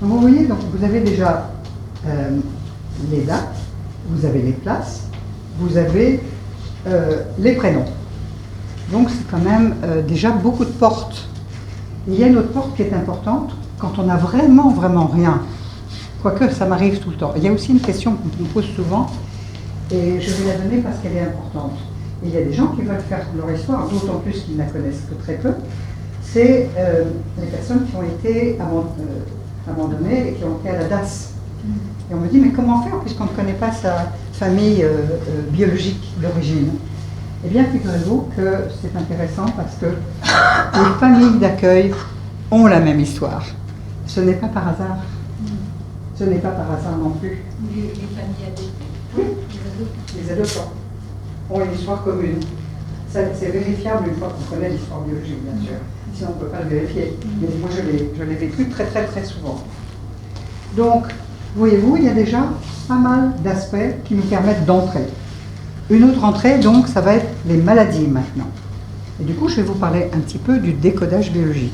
Donc vous voyez, donc, vous avez déjà les dates, vous avez les places, vous avez les prénoms. Donc c'est quand même déjà beaucoup de portes. Et il y a une autre porte qui est importante quand on n'a vraiment rien. Quoique ça m'arrive tout le temps. Il y a aussi une question qu'on me pose souvent, et je vais la donner parce qu'elle est importante. Et il y a des gens qui veulent faire leur histoire, d'autant plus qu'ils ne la connaissent que très peu. C'est les personnes qui ont été abandonnées et qui ont été à la DAS. Et on me dit, mais comment faire puisqu'on ne connaît pas sa famille biologique d'origine? Eh bien, figurez-vous que c'est intéressant parce que les familles d'accueil ont la même histoire. Ce n'est pas par hasard. Ce n'est pas par hasard non plus. Les familles adoptées. Oui, les adoptants ont une histoire commune. C'est vérifiable une fois qu'on connaît l'histoire biologique, bien sûr. Sinon, on ne peut pas le vérifier. Mais moi, je l'ai vécu très souvent. Donc, voyez-vous, il y a déjà pas mal d'aspects qui nous permettent d'entrer. Une autre entrée, donc, ça va être les maladies maintenant. Et du coup, je vais vous parler un petit peu du décodage biologique.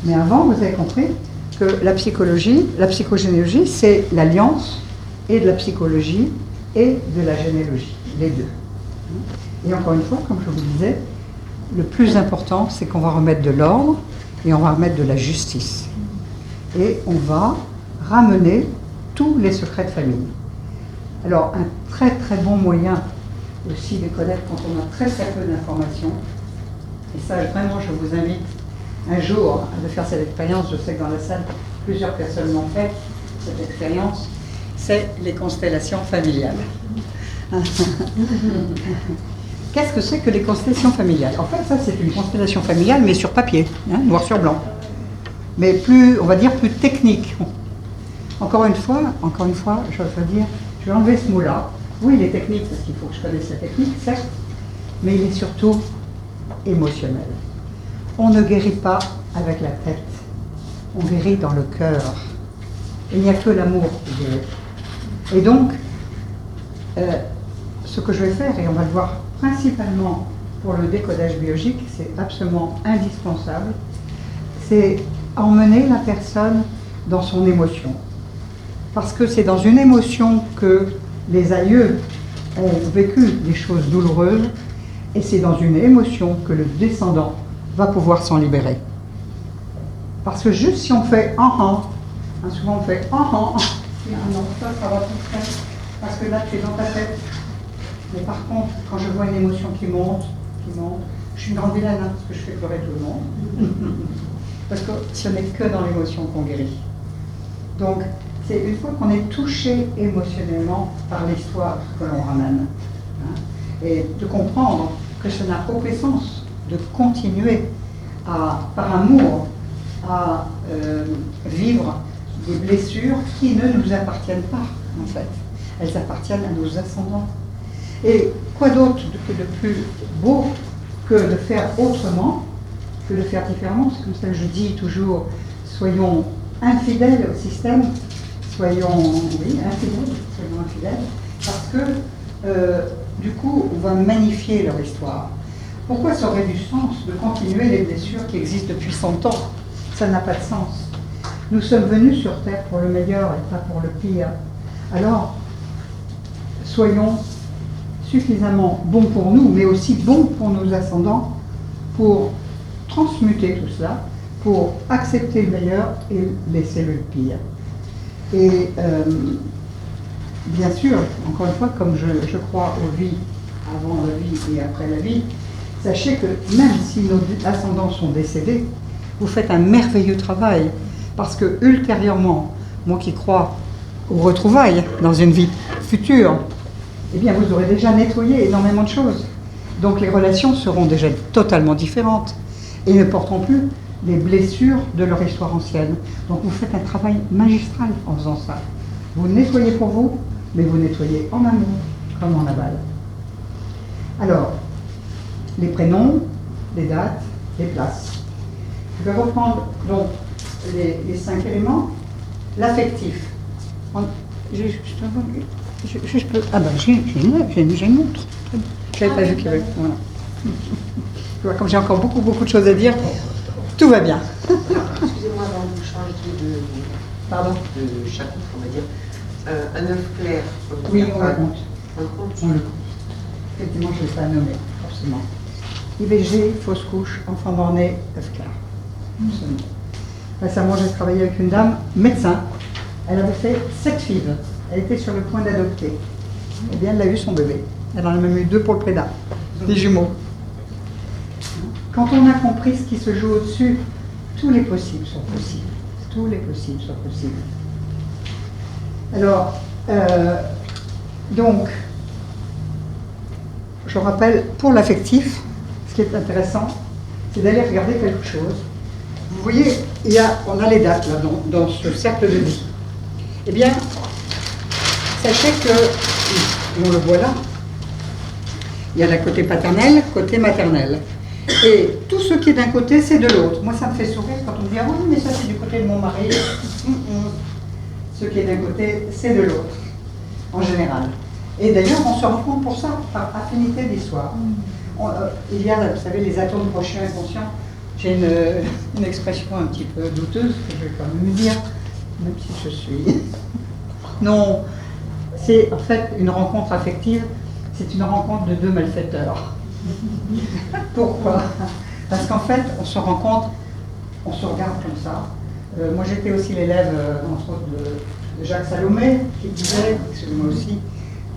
Mais avant, vous avez compris que la psychologie, la psychogénéalogie, c'est l'alliance et de la psychologie et de la généalogie, les deux. Et encore une fois, comme je vous disais, le plus important, c'est qu'on va remettre de l'ordre et on va remettre de la justice. Et on va ramener tous les secrets de famille. Alors, un très bon moyen aussi de connaître quand on a très peu d'informations, et ça, vraiment, je vous invite un jour à faire cette expérience. Je sais que dans la salle, plusieurs personnes l'ont fait, cette expérience, c'est les constellations familiales. Qu'est-ce que c'est que les constellations familiales? En fait, ça, c'est une constellation familiale, mais sur papier, hein, noir sur blanc. Mais plus, on va dire, plus technique. Encore une fois, je vais dire, je vais enlever ce mot-là. Oui, il est technique, parce qu'il faut que je connaisse la technique, certes, mais il est surtout émotionnel. On ne guérit pas avec la tête, on guérit dans le cœur. Il n'y a que l'amour qui guérit. Et donc, ce que je vais faire, et on va le voir principalement pour le décodage biologique, c'est absolument indispensable, c'est emmener la personne dans son émotion. Parce que c'est dans une émotion que les aïeux ont vécu des choses douloureuses, et c'est dans une émotion que le descendant va pouvoir s'en libérer. Parce que juste si on fait souvent on fait non, ça va tout faire, parce que là tu es dans ta tête. Mais par contre, quand je vois une émotion qui monte, je suis une grande vilaine, parce que je fais pleurer tout le monde. Parce que ce n'est que dans l'émotion qu'on guérit. Donc, c'est une fois qu'on est touché émotionnellement par l'histoire que l'on ramène. Hein, et de comprendre que ça n'a aucun sens de continuer par amour à vivre des blessures qui ne nous appartiennent pas, en fait. Elles appartiennent à nos ascendants. Et quoi d'autre que de plus beau que de faire autrement, que de faire différemment? C'est comme ça que je dis toujours, soyons infidèles au système, soyons infidèles, parce que du coup, on va magnifier leur histoire. Pourquoi ça aurait du sens de continuer les blessures qui existent depuis 100 ans? Ça n'a pas de sens. Nous sommes venus sur Terre pour le meilleur et pas pour le pire. Alors, soyons suffisamment bon pour nous, mais aussi bon pour nos ascendants, pour transmuter tout cela, pour accepter le meilleur et laisser le pire. Et bien sûr, encore une fois, comme je crois aux vies avant la vie et après la vie, sachez que même si nos ascendants sont décédés, vous faites un merveilleux travail, parce que ultérieurement, moi qui crois aux retrouvailles dans une vie future, eh bien vous aurez déjà nettoyé énormément de choses. Donc les relations seront déjà totalement différentes et ne porteront plus les blessures de leur histoire ancienne. Donc vous faites un travail magistral en faisant ça. Vous nettoyez pour vous, mais vous nettoyez en amour comme en aval. Alors, les prénoms, les dates, les places. Je vais reprendre donc les 5 éléments. L'affectif. Je peux... Ah ben j'ai une montre. Je n'avais pas vu qu'il y avait... Voilà. Tu vois, comme j'ai encore beaucoup de choses à dire, tout va bien. Excusez-moi, avant de changer de chapitre, on va dire. Un œuf clair. Oui, on le compte. On le compte. On le compte. Effectivement, je ne vais pas nommer, forcément. IVG, fausse couche, enfant mort-né, œuf clair. Absolument. Récemment, j'ai travaillé avec une dame, médecin. Elle avait fait 7 filles. Elle était sur le point d'adopter. Eh bien, elle a eu son bébé. Elle en a même eu 2 pour le prédat. Des jumeaux. Quand on a compris ce qui se joue au-dessus, tous les possibles sont possibles. Tous les possibles sont possibles. Alors, donc, je rappelle, pour l'affectif, ce qui est intéressant, c'est d'aller regarder quelque chose. Vous voyez, on a les dates là, dans ce cercle de vie. Eh bien, sachez que, on le voit là, il y a le côté paternel, côté maternel. Et tout ce qui est d'un côté, c'est de l'autre. Moi, ça me fait sourire quand on me dit « Ah oui, mais ça, c'est du côté de mon mari. » Ce qui est d'un côté, c'est de l'autre, en général. Et d'ailleurs, on se rend compte pour ça, par affinité d'histoire. Il y a, vous savez, les atomes proches inconscients. J'ai une expression un petit peu douteuse, que je vais quand même dire, même si je suis... Non, c'est en fait une rencontre affective, c'est une rencontre de 2 malfaiteurs. Pourquoi? Parce qu'en fait, on se rend compte, on se regarde comme ça. Moi, j'étais aussi l'élève, entre autres, de Jacques Salomé, qui disait, excusez-moi aussi,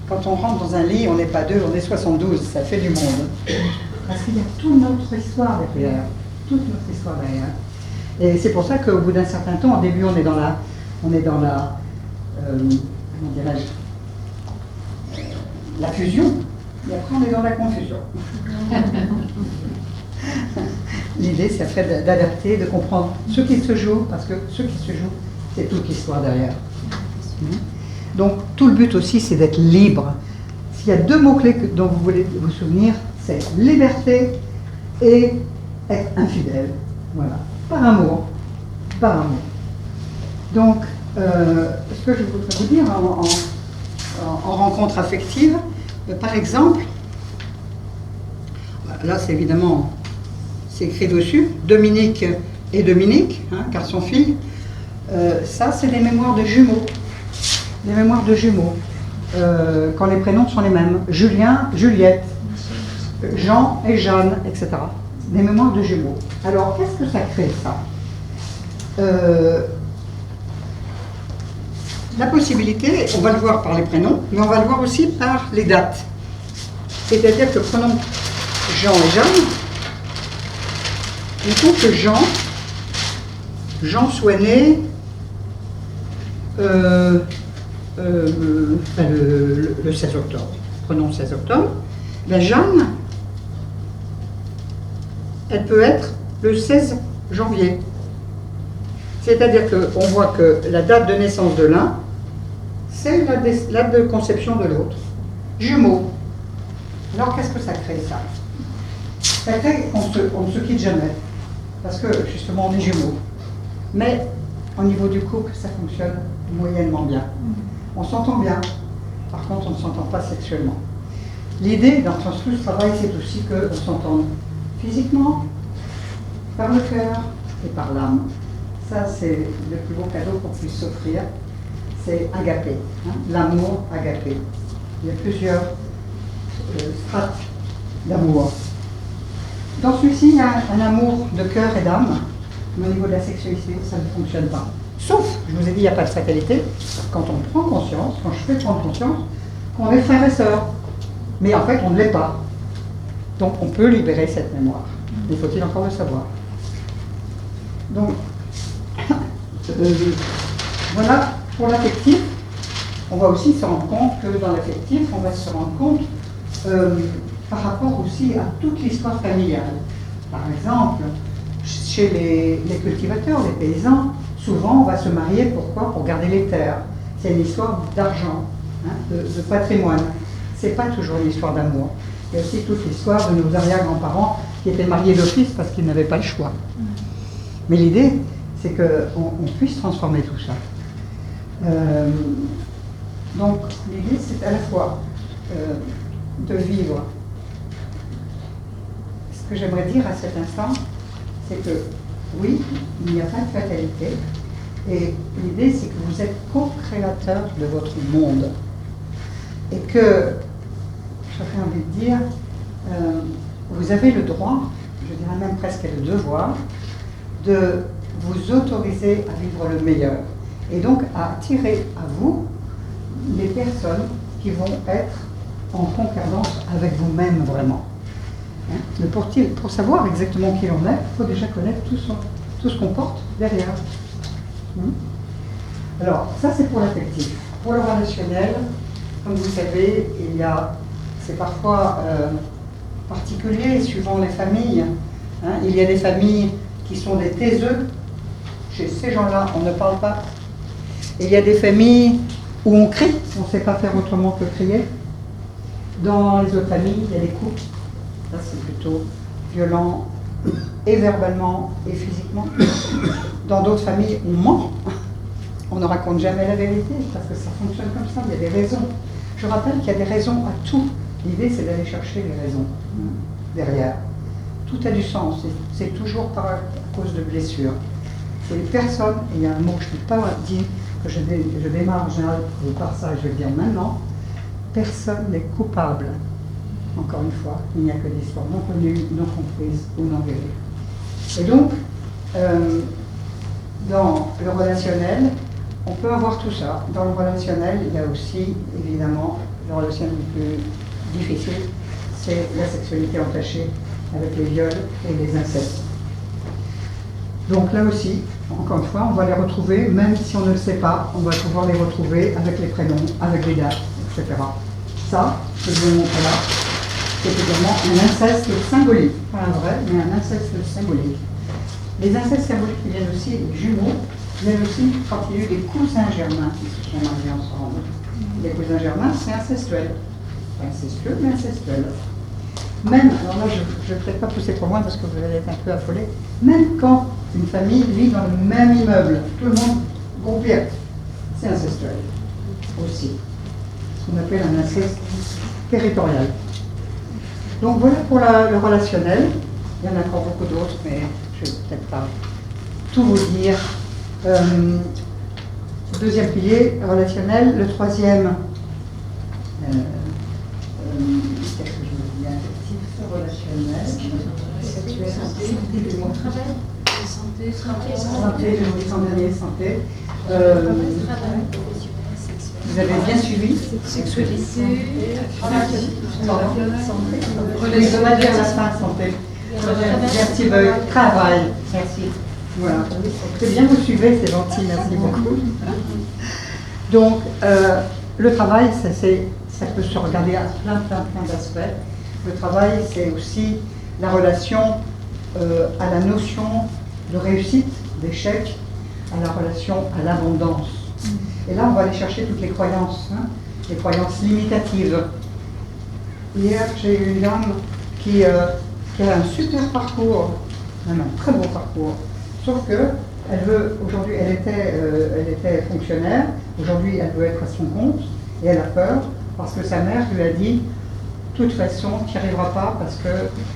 quand on rentre dans un lit, on n'est pas 2, on est 72, ça fait du monde. Parce qu'il y a toute notre histoire derrière, toute notre histoire derrière. Et c'est pour ça qu'au bout d'un certain temps, au début, on est dans la comment dirais-je, la fusion, et après on est dans la confusion. L'idée, c'est après d'adapter, de comprendre ce qui se joue, parce que ce qui se joue, c'est toute l'histoire derrière. Donc, tout le but aussi, c'est d'être libre. S'il y a 2 mots-clés dont vous voulez vous souvenir, c'est liberté et être infidèle. Voilà. Par amour. Par amour. Donc, ce que je voudrais vous dire en rencontre affective, par exemple, là, c'est évidemment, c'est écrit dessus, Dominique et Dominique, hein, garçon-fille. Ça, c'est des mémoires de jumeaux. Des mémoires de jumeaux. Quand les prénoms sont les mêmes. Julien, Juliette, Jean et Jeanne, etc. Des mémoires de jumeaux. Alors, qu'est-ce que ça crée, ça? La possibilité, on va le voir par les prénoms, mais on va le voir aussi par les dates. C'est-à-dire que prenons Jean et Jeanne. Il faut que Jean soit né le 16 octobre. Prenons le 16 octobre. La Jeanne, elle peut être le 16 janvier. C'est-à-dire qu'on voit que la date de naissance de l'un, c'est la date de conception de l'autre. Jumeaux. Alors qu'est-ce que ça crée, ça? Ça crée qu'on ne se quitte jamais. Parce que justement, on est jumeaux. Mais au niveau du couple, ça fonctionne moyennement bien. On s'entend bien. Par contre, on ne s'entend pas sexuellement. L'idée dans tout ce travail, c'est aussi qu'on s'entende physiquement, par le cœur et par l'âme. Ça, c'est le plus beau cadeau qu'on puisse s'offrir. C'est agapé, hein, l'amour agapé. Il y a plusieurs strates d'amour. Dans celui-ci, il y a un amour de cœur et d'âme, mais au niveau de la sexualité, ça ne fonctionne pas. Sauf, je vous ai dit, il n'y a pas de fatalité, quand on prend conscience, quand je fais prendre conscience, qu'on est frères et sœurs. Mais en fait, on ne l'est pas. Donc, on peut libérer cette mémoire. Mais faut-il encore le savoir? Donc, voilà pour l'affectif. On va aussi se rendre compte que dans l'affectif, on va se rendre compte par rapport aussi à toute l'histoire familiale. Par exemple, chez les cultivateurs, les paysans, souvent on va se marier, pourquoi? Pour garder les terres. C'est une histoire d'argent, hein, de patrimoine. C'est pas toujours une histoire d'amour. Il y a aussi toute l'histoire de nos arrière-grands-parents qui étaient mariés d'office parce qu'ils n'avaient pas le choix. Mais l'idée, c'est qu'on puisse transformer tout ça. Donc l'idée, c'est à la fois de vivre. Ce que j'aimerais dire à cet instant, c'est que oui, il n'y a pas de fatalité. Et l'idée, c'est que vous êtes co-créateur de votre monde. Et que, j'aurais envie de dire, vous avez le droit, je dirais même presque le devoir, de vous autoriser à vivre le meilleur. Et donc à attirer à vous les personnes qui vont être en concordance avec vous-même vraiment. Hein? Mais pour savoir exactement qui l'on est, il faut déjà connaître tout ce qu'on porte derrière. Alors, ça c'est pour l'affectif. Pour le relationnel, comme vous savez, c'est parfois particulier suivant les familles. Hein? Il y a des familles qui sont des taiseux. Chez ces gens-là, on ne parle pas. Et il y a des familles où on crie, on ne sait pas faire autrement que crier. Dans les autres familles, il y a des coups. Là, c'est plutôt violent, et verbalement, et physiquement. Dans d'autres familles, on ment. On ne raconte jamais la vérité, parce que ça fonctionne comme ça, il y a des raisons. Je rappelle qu'il y a des raisons à tout. L'idée, c'est d'aller chercher les raisons derrière. Tout a du sens, c'est toujours à cause de blessures. C'est les personnes, et il y a un mot que je n'ai pas dit, que je démarre en général par ça, je vais le dire maintenant, personne n'est coupable. Encore une fois, il n'y a que des histoires non connues, non comprises ou non vérifiées. Et donc, dans le relationnel, on peut avoir tout ça. Dans le relationnel, il y a aussi, évidemment, le relationnel le plus difficile, c'est la sexualité entachée avec les viols et les incestes. Donc là aussi, encore une fois, on va les retrouver, même si on ne le sait pas, on va pouvoir les retrouver avec les prénoms, avec les dates, etc. Ça, que je vous montre là, c'est également un inceste symbolique. Pas un vrai, mais un inceste symbolique. Les incestes symboliques qui viennent aussi, les jumeaux, viennent aussi quand il y a eu des cousins germains qui se sont mariés ensemble. Les cousins germains, c'est incestuel. Pas incestueux, mais incestuel. Même, alors là je ne vais peut-être pas pousser trop loin parce que vous allez être un peu affolés, même quand une famille vit dans le même immeuble, tout le monde groupé, c'est incestuel aussi. Ce qu'on appelle un inceste territorial. Donc voilà pour le relationnel. Il y en a encore beaucoup d'autres, mais je ne vais peut-être pas tout vous dire. Deuxième pilier, relationnel. Le troisième, qu'est-ce que je veux dire, affectif, relationnel, sexuel, santé, je vous dis en dernier, santé. Vous avez bien suivi. Sexualité. Je dois dire la fin, santé. Merci, travail. Merci. Voilà. C'est bien, vous suivez, c'est gentil, merci beaucoup. Donc, le travail, ça peut se regarder à plein d'aspects. Le travail, c'est aussi la relation à la notion de réussite, d'échec, à la relation à l'abondance. Et là, on va aller chercher toutes les croyances, hein, les croyances limitatives. Hier, j'ai eu une dame qui a un super parcours, même un très beau parcours, sauf que elle veut, aujourd'hui, elle était fonctionnaire, aujourd'hui, elle veut être à son compte, et elle a peur, parce que sa mère lui a dit, de toute façon, tu n'y arriveras pas, parce que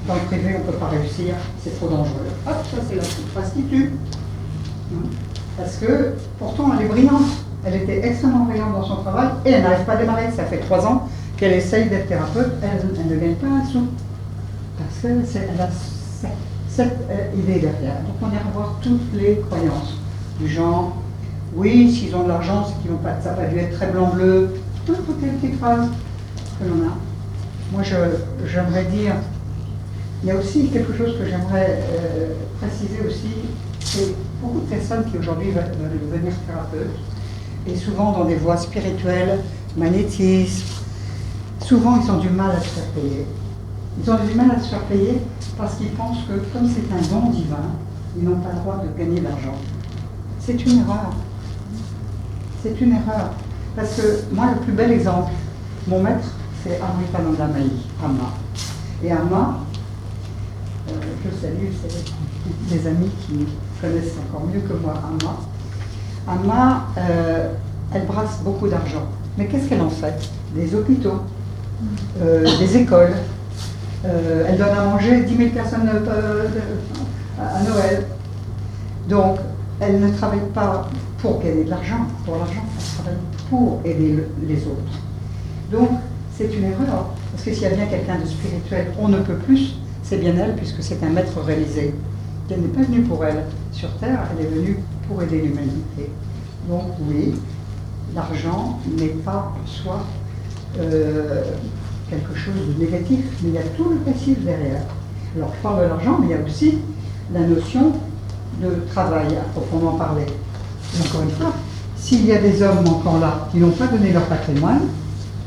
dans le privé, on ne peut pas réussir, c'est trop dangereux. Hop, ça c'est la petite phrase qui tue. Parce que, pourtant, elle est brillante. Elle était extrêmement brillante dans son travail et elle n'arrive pas à démarrer. Ça fait 3 ans qu'elle essaye d'être thérapeute, elle ne gagne pas un sou. Parce qu'elle a cette idée derrière. Donc on ira voir toutes les croyances du genre, oui, s'ils ont de l'argent, c'est qu'ils n'ont pas, ça n'a pas dû être très blanc-bleu. Toutes les petites phrases que l'on a. Moi, j'aimerais dire, il y a aussi quelque chose que j'aimerais préciser aussi, c'est beaucoup de personnes qui aujourd'hui veulent devenir thérapeutes, et souvent dans des voies spirituelles, magnétisme, souvent ils ont du mal à se faire payer. Ils ont du mal à se faire payer parce qu'ils pensent que comme c'est un don divin, ils n'ont pas le droit de gagner de l'argent. C'est une erreur. C'est une erreur. Parce que moi, le plus bel exemple, mon maître, c'est Amritananda Mahi, Amma. Et Amma, je salue, c'est des amis qui connaissent encore mieux que moi Amma. Amma, elle brasse beaucoup d'argent. Mais qu'est-ce qu'elle en fait? Des hôpitaux, des écoles. Elle donne à manger 10 000 personnes à Noël. Donc, elle ne travaille pas pour gagner de l'argent, pour l'argent, elle travaille pour aider les autres. Donc, c'est une erreur. Parce que s'il y a bien quelqu'un de spirituel, on ne peut plus, c'est bien elle, puisque c'est un maître réalisé. Elle n'est pas venue pour elle sur Terre, elle est venue pour aider l'humanité. Donc, oui, l'argent n'est pas soit quelque chose de négatif, mais il y a tout le passif derrière. Alors, je parle de l'argent, mais il y a aussi la notion de travail, à proprement parler. Et encore une fois, s'il y a des hommes encore là qui n'ont pas donné leur patrimoine,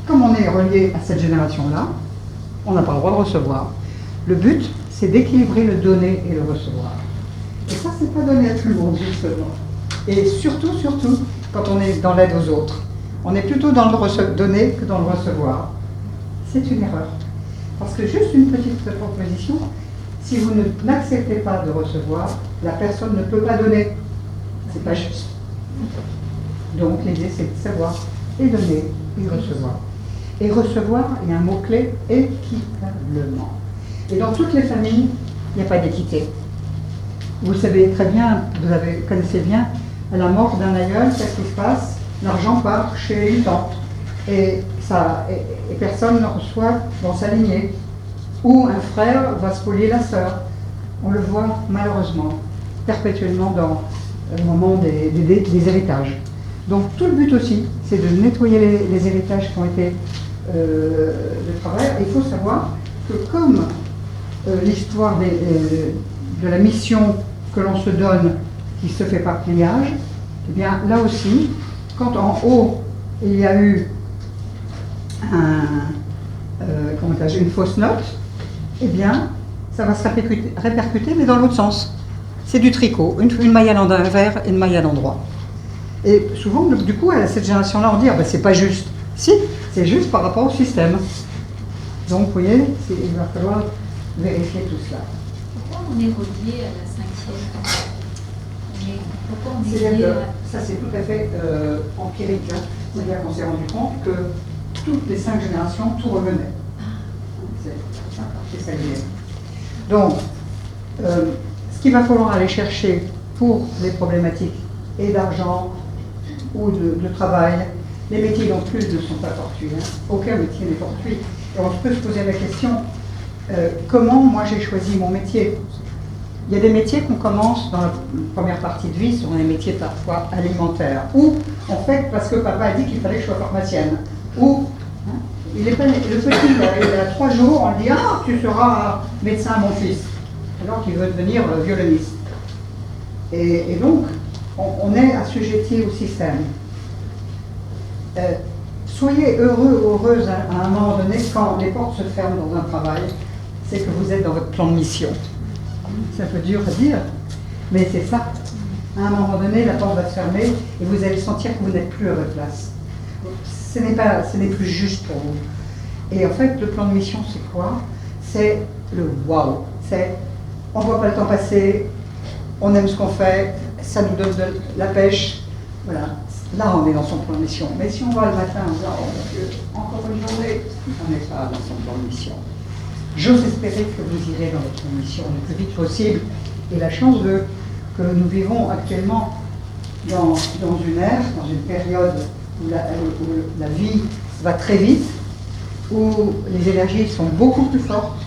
comme on est relié à cette génération-là, on n'a pas le droit de recevoir. Le but, c'est d'équilibrer le donner et le recevoir. Et ça, c'est pas donné à tout le monde, justement. Et surtout, quand on est dans l'aide aux autres. On est plutôt dans le donner que dans le recevoir. C'est une erreur. Parce que juste une petite proposition, si vous n'acceptez pas de recevoir, la personne ne peut pas donner. C'est pas juste. Donc l'idée c'est de savoir et donner et recevoir. Et recevoir, il y a un mot-clé, équitablement. Et dans toutes les familles, il n'y a pas d'équité. Vous savez très bien, connaissez bien, à la mort d'un aïeul, qu'est-ce qui se passe? L'argent part chez une tante. Et personne ne reçoit dans sa lignée. Ou un frère va spolier la sœur. On le voit malheureusement, perpétuellement dans le moment des héritages. Donc tout le but aussi, c'est de nettoyer les héritages qui ont été de travail. Il faut savoir que comme l'histoire de la mission que l'on se donne, qui se fait par pliage, eh bien là aussi, quand en haut il y a eu une fausse note, eh bien ça va se répercuter, mais dans l'autre sens. C'est du tricot, une maille à l'envers et une maille à l'endroit. Et souvent, du coup, à cette génération-là, on dit, ah ben c'est pas juste. Si, c'est juste par rapport au système. Donc, vous voyez, il va falloir vérifier tout cela. Pourquoi on est relié à la cinquième? Pourquoi on est C'est-à-dire lié que ça, c'est tout à fait empirique. Hein. C'est-à-dire qu'on s'est rendu compte que toutes les 5 générations, tout revenait. C'est ça l'idée. Donc, ce qu'il va falloir aller chercher pour les problématiques et d'argent ou de travail, les métiers non plus ne sont pas fortuits. Hein. Aucun métier n'est fortuit. Et on peut se poser la question, comment moi j'ai choisi mon métier? Il y a des métiers qu'on commence dans la première partie de vie, ce sont des métiers parfois alimentaires. Ou, en fait, parce que papa a dit qu'il fallait que je sois pharmacienne. Ou, hein, le petit, il a 3 jours, on lui dit, ah, tu seras médecin, mon fils. Alors qu'il veut devenir violoniste. Et donc, on est assujetti au système. Soyez heureux ou heureuse à un moment donné, quand les portes se ferment dans un travail, c'est que vous êtes dans votre plan de mission. C'est un peu dur à dire, mais c'est ça. À un moment donné, la porte va se fermer et vous allez sentir que vous n'êtes plus à votre place. Ce n'est plus juste pour vous. Et en fait, le plan de mission, c'est quoi? C'est le waouh. C'est on ne voit pas le temps passer, on aime ce qu'on fait, ça nous donne de la pêche. Voilà. Là, on est dans son plan de mission. Mais si on va le matin en disant, oh mon Dieu, encore une journée, on n'est pas dans son plan de mission. J'ose espérer que vous irez dans votre mission le plus vite possible. Et la chance que nous vivons actuellement dans une ère, dans une période où la vie va très vite, où les énergies sont beaucoup plus fortes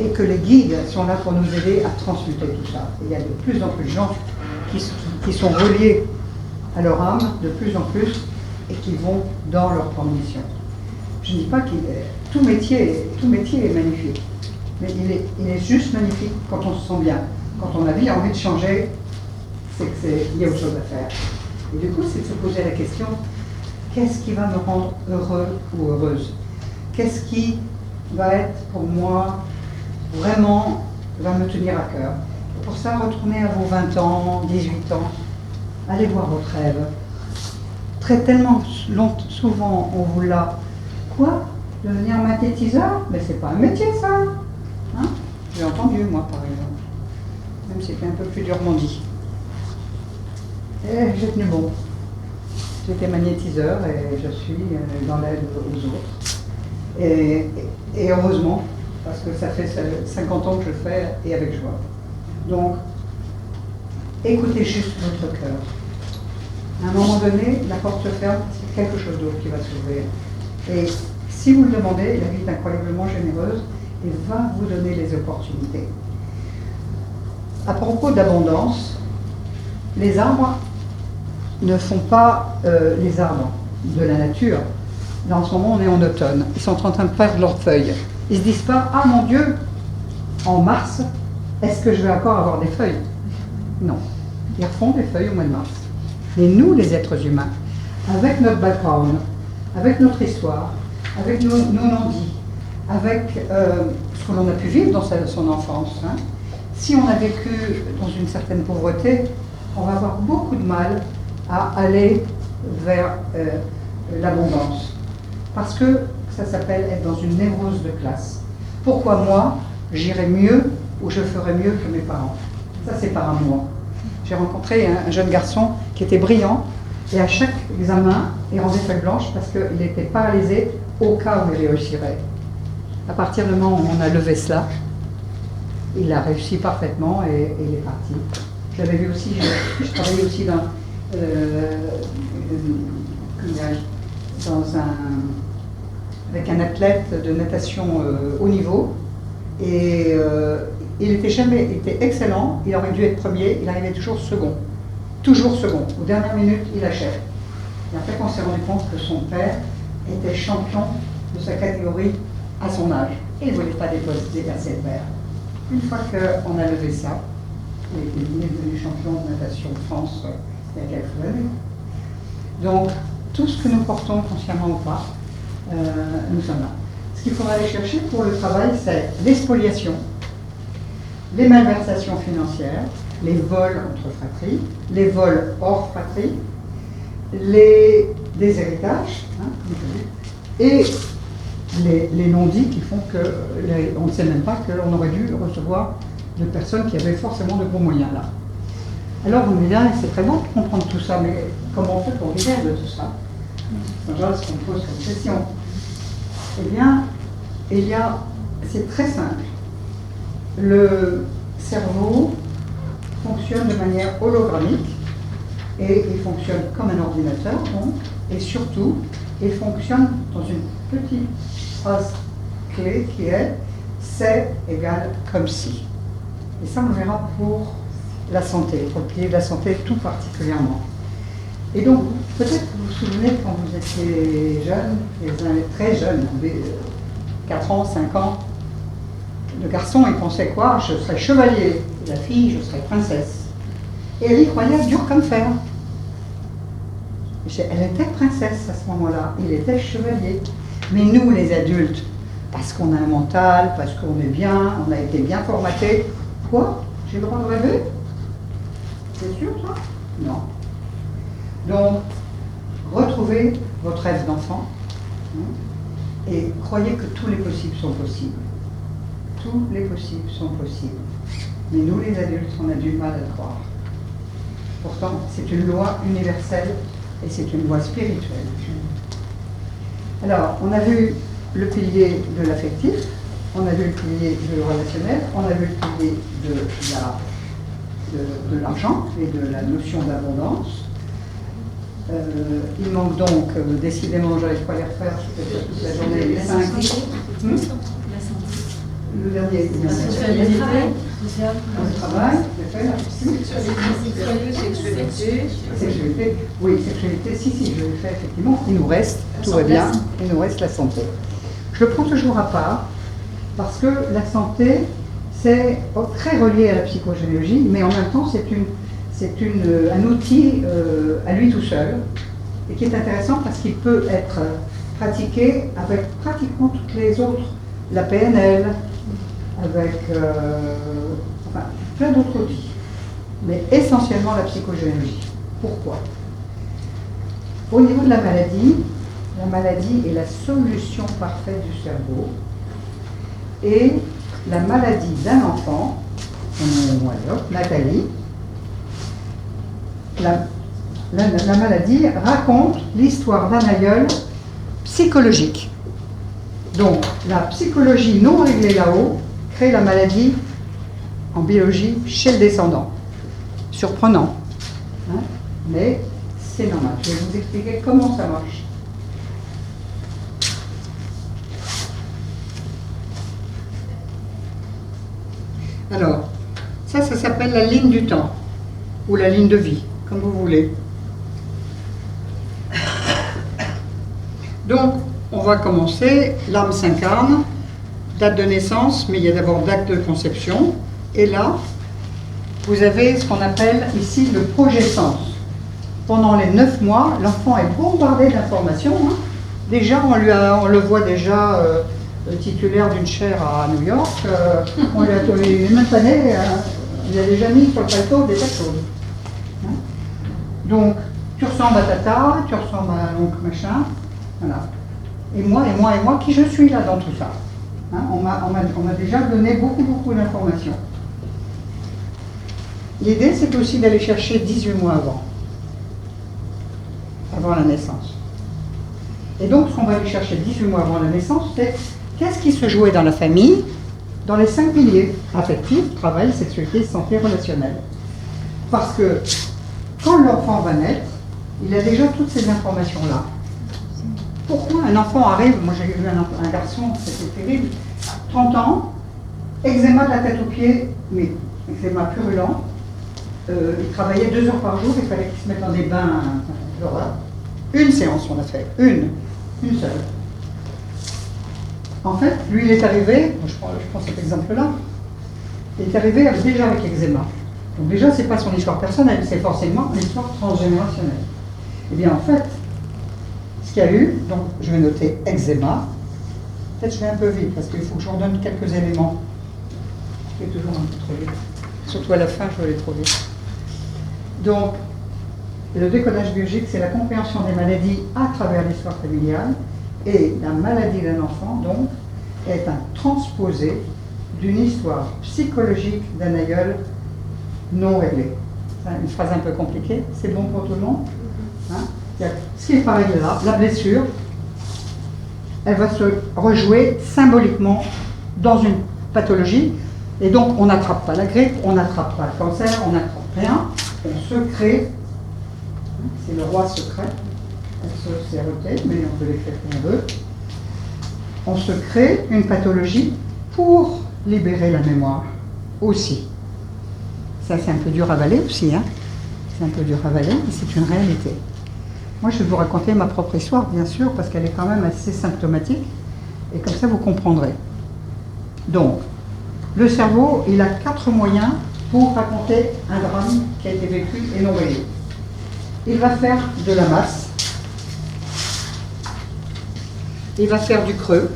et que les guides sont là pour nous aider à transmuter tout ça. Il y a de plus en plus de gens qui sont reliés à leur âme, de plus en plus, et qui vont dans leur plan de mission. Je ne dis pas que tout métier est magnifique, mais il est juste magnifique quand on se sent bien. Quand on a envie de changer, c'est qu'il y a autre chose à faire. Et du coup, c'est de se poser la question, qu'est-ce qui va me rendre heureux ou heureuse? Qu'est-ce qui va être pour moi vraiment, va me tenir à cœur? Pour ça, retournez à vos 20 ans, 18 ans, allez voir votre rêve. Tellement souvent, on vous l'a. Quoi? Devenir magnétiseur? Mais c'est pas un métier, ça! Hein? J'ai entendu, moi, par exemple. Même si c'était un peu plus durement dit. Et j'ai tenu bon. J'étais magnétiseur et je suis dans l'aide aux autres. Et heureusement, parce que ça fait 50 ans que je le fais et avec joie. Donc, écoutez juste votre cœur. À un moment donné, la porte se ferme, c'est quelque chose d'autre qui va s'ouvrir. Et si vous le demandez, la vie est incroyablement généreuse et va vous donner les opportunités. À propos d'abondance, les arbres ne font pas les arbres de la nature. Là, en ce moment, on est en automne. Ils sont en train de perdre leurs feuilles. Ils ne se disent pas « Ah mon Dieu, en mars, est-ce que je vais encore avoir des feuilles ?» Non. Ils refont des feuilles au mois de mars. Mais nous, les êtres humains, avec notre background, avec notre histoire, avec nos non-dits, avec ce que l'on a pu vivre dans son enfance, hein, si on a vécu dans une certaine pauvreté, on va avoir beaucoup de mal à aller vers l'abondance. Parce que ça s'appelle être dans une névrose de classe. Pourquoi moi, j'irai mieux ou je ferai mieux que mes parents? Ça, c'est par amour. J'ai rencontré un jeune garçon qui était brillant et à chaque examen, il rendait feuille blanche parce qu'il était paralysé au cas où il réussirait. À partir du moment où on a levé cela, il a réussi parfaitement et il est parti. J'avais vu aussi, je travaillais aussi avec un athlète de natation haut niveau et il était excellent, il aurait dû être premier, il arrivait toujours second. Toujours second. Aux dernières minutes, il lâchait. Et après, on s'est rendu compte que son père était champion de sa catégorie à son âge. Et il ne voulait pas dépasser le père. Une fois qu'on a levé ça, il est devenu champion de natation de France il y a quelques années. Donc, tout ce que nous portons, consciemment ou pas, nous sommes là. Ce qu'il faudra aller chercher pour le travail, c'est l'expoliation, les malversations financières, les vols entre fratries, les vols hors fratrie, les déshéritages, hein, et les non-dits qui font qu'on ne sait même pas qu'on aurait dû recevoir de personnes qui avaient forcément de bons moyens là. Alors vous me dites, c'est très bon de comprendre tout ça, mais comment on fait pour libérer de tout ça? Voilà ce qu'on pose comme question. Eh bien, c'est très simple. Le cerveau fonctionne de manière hologrammique et il fonctionne comme un ordinateur, donc, et surtout, il fonctionne dans une petite phrase clé qui est « c'est égal comme si ». Et ça, on verra pour la santé, pour le pilier de la santé tout particulièrement. Et donc, peut-être que vous vous souvenez quand vous étiez jeune, très jeune, 4 ans, 5 ans, le garçon, il pensait quoi? Je serais chevalier. Et la fille, je serais princesse. Et elle y croyait dur comme fer. Elle était princesse à ce moment-là. Il était chevalier. Mais nous, les adultes, parce qu'on a un mental, parce qu'on est bien, on a été bien formatés, quoi? J'ai le droit de rêver? C'est sûr, ça? Non. Donc, retrouvez votre rêve d'enfant et croyez que tous les possibles sont possibles. Tous les possibles sont possibles. Mais nous, les adultes, on a du mal à le croire. Pourtant, c'est une loi universelle et c'est une loi spirituelle. Alors, on a vu le pilier de l'affectif, on a vu le pilier de relationnel, on a vu le pilier de l'argent et de la notion d'abondance. Il manque donc, décidément, j'arrive pas à les refaire, je fais ça toute la journée, les 5. Le dernier, le travail, j'ai fait la sexualité. Oui, sexualité, si, je l'ai fait effectivement. Il nous reste, tout va bien, il nous reste la santé. Je le prends toujours à part, parce que la santé, c'est très relié à la psychogénéalogie, mais en même temps, c'est un outil à lui tout seul, et qui est intéressant parce qu'il peut être pratiqué avec pratiquement toutes les autres, la PNL, avec enfin, plein d'autres outils, mais essentiellement la psychogénéalogie. Pourquoi? Au niveau de la maladie est la solution parfaite du cerveau, et la maladie d'un enfant, Nathalie, la maladie raconte l'histoire d'un aïeul psychologique. Donc, la psychologie non réglée là-haut crée la maladie en biologie chez le descendant. Surprenant, hein? Mais c'est normal. Je vais vous expliquer comment ça marche. Alors, ça s'appelle la ligne du temps, ou la ligne de vie, comme vous voulez. Donc, on va commencer, l'âme s'incarne, date de naissance, mais il y a d'abord date de conception, et là, vous avez ce qu'on appelle ici le progescence. Pendant les 9 mois, l'enfant est bombardé d'informations. Hein. Déjà, on le voit déjà titulaire d'une chaire à New York, on lui a même pas né, il a déjà mis sur le plateau des tas de choses. Hein. Donc, tu ressembles à tata, tu ressembles à l'oncle machin, voilà. Et moi, qui je suis là dans tout ça. Hein, on m'a déjà donné beaucoup d'informations. L'idée, c'est aussi d'aller chercher 18 mois avant la naissance. Et donc, ce qu'on va aller chercher 18 mois avant la naissance, c'est qu'est-ce qui se jouait dans la famille, dans les 5 piliers, affectif, travail, sexualité, santé, relationnelle. Parce que quand l'enfant va naître, il a déjà toutes ces informations-là. Pourquoi un enfant arrive, moi j'ai eu un garçon, c'était terrible, 30 ans, eczéma de la tête aux pieds, mais eczéma purulent, il travaillait 2 heures par jour, il fallait qu'il se mette dans des bains, l'horreur. Une séance on a fait, une seule. En fait, lui il est arrivé, je prends cet exemple-là, il est arrivé déjà avec eczéma. Donc déjà c'est pas son histoire personnelle, c'est forcément une histoire transgénérationnelle. Eh bien en fait, ce qu'il y a eu, donc je vais noter eczéma. Peut-être je vais un peu vite parce qu'il faut que je redonne quelques éléments. Je vais toujours un peu trop vite. Surtout à la fin, je vais aller trop vite. Donc, le décodage biologique, c'est la compréhension des maladies à travers l'histoire familiale. Et la maladie d'un enfant, donc, est un transposé d'une histoire psychologique d'un aïeul non réglé. C'est une phrase un peu compliquée. C'est bon pour tout le monde, hein? Ce qui est pareil là, la blessure, elle va se rejouer symboliquement dans une pathologie. Et donc, on n'attrape pas la grippe, on n'attrape pas le cancer, on n'attrape rien. On se crée, c'est le roi secret, SOCRET, mais on peut l'écrire comme on veut. On se crée une pathologie pour libérer la mémoire aussi. Ça, c'est un peu dur à avaler aussi, hein. C'est un peu dur à avaler, mais c'est une réalité. Moi, je vais vous raconter ma propre histoire, bien sûr, parce qu'elle est quand même assez symptomatique, et comme ça, vous comprendrez. Donc, le cerveau, il a 4 moyens pour raconter un drame qui a été vécu et non réglé. Il va faire de la masse, il va faire du creux,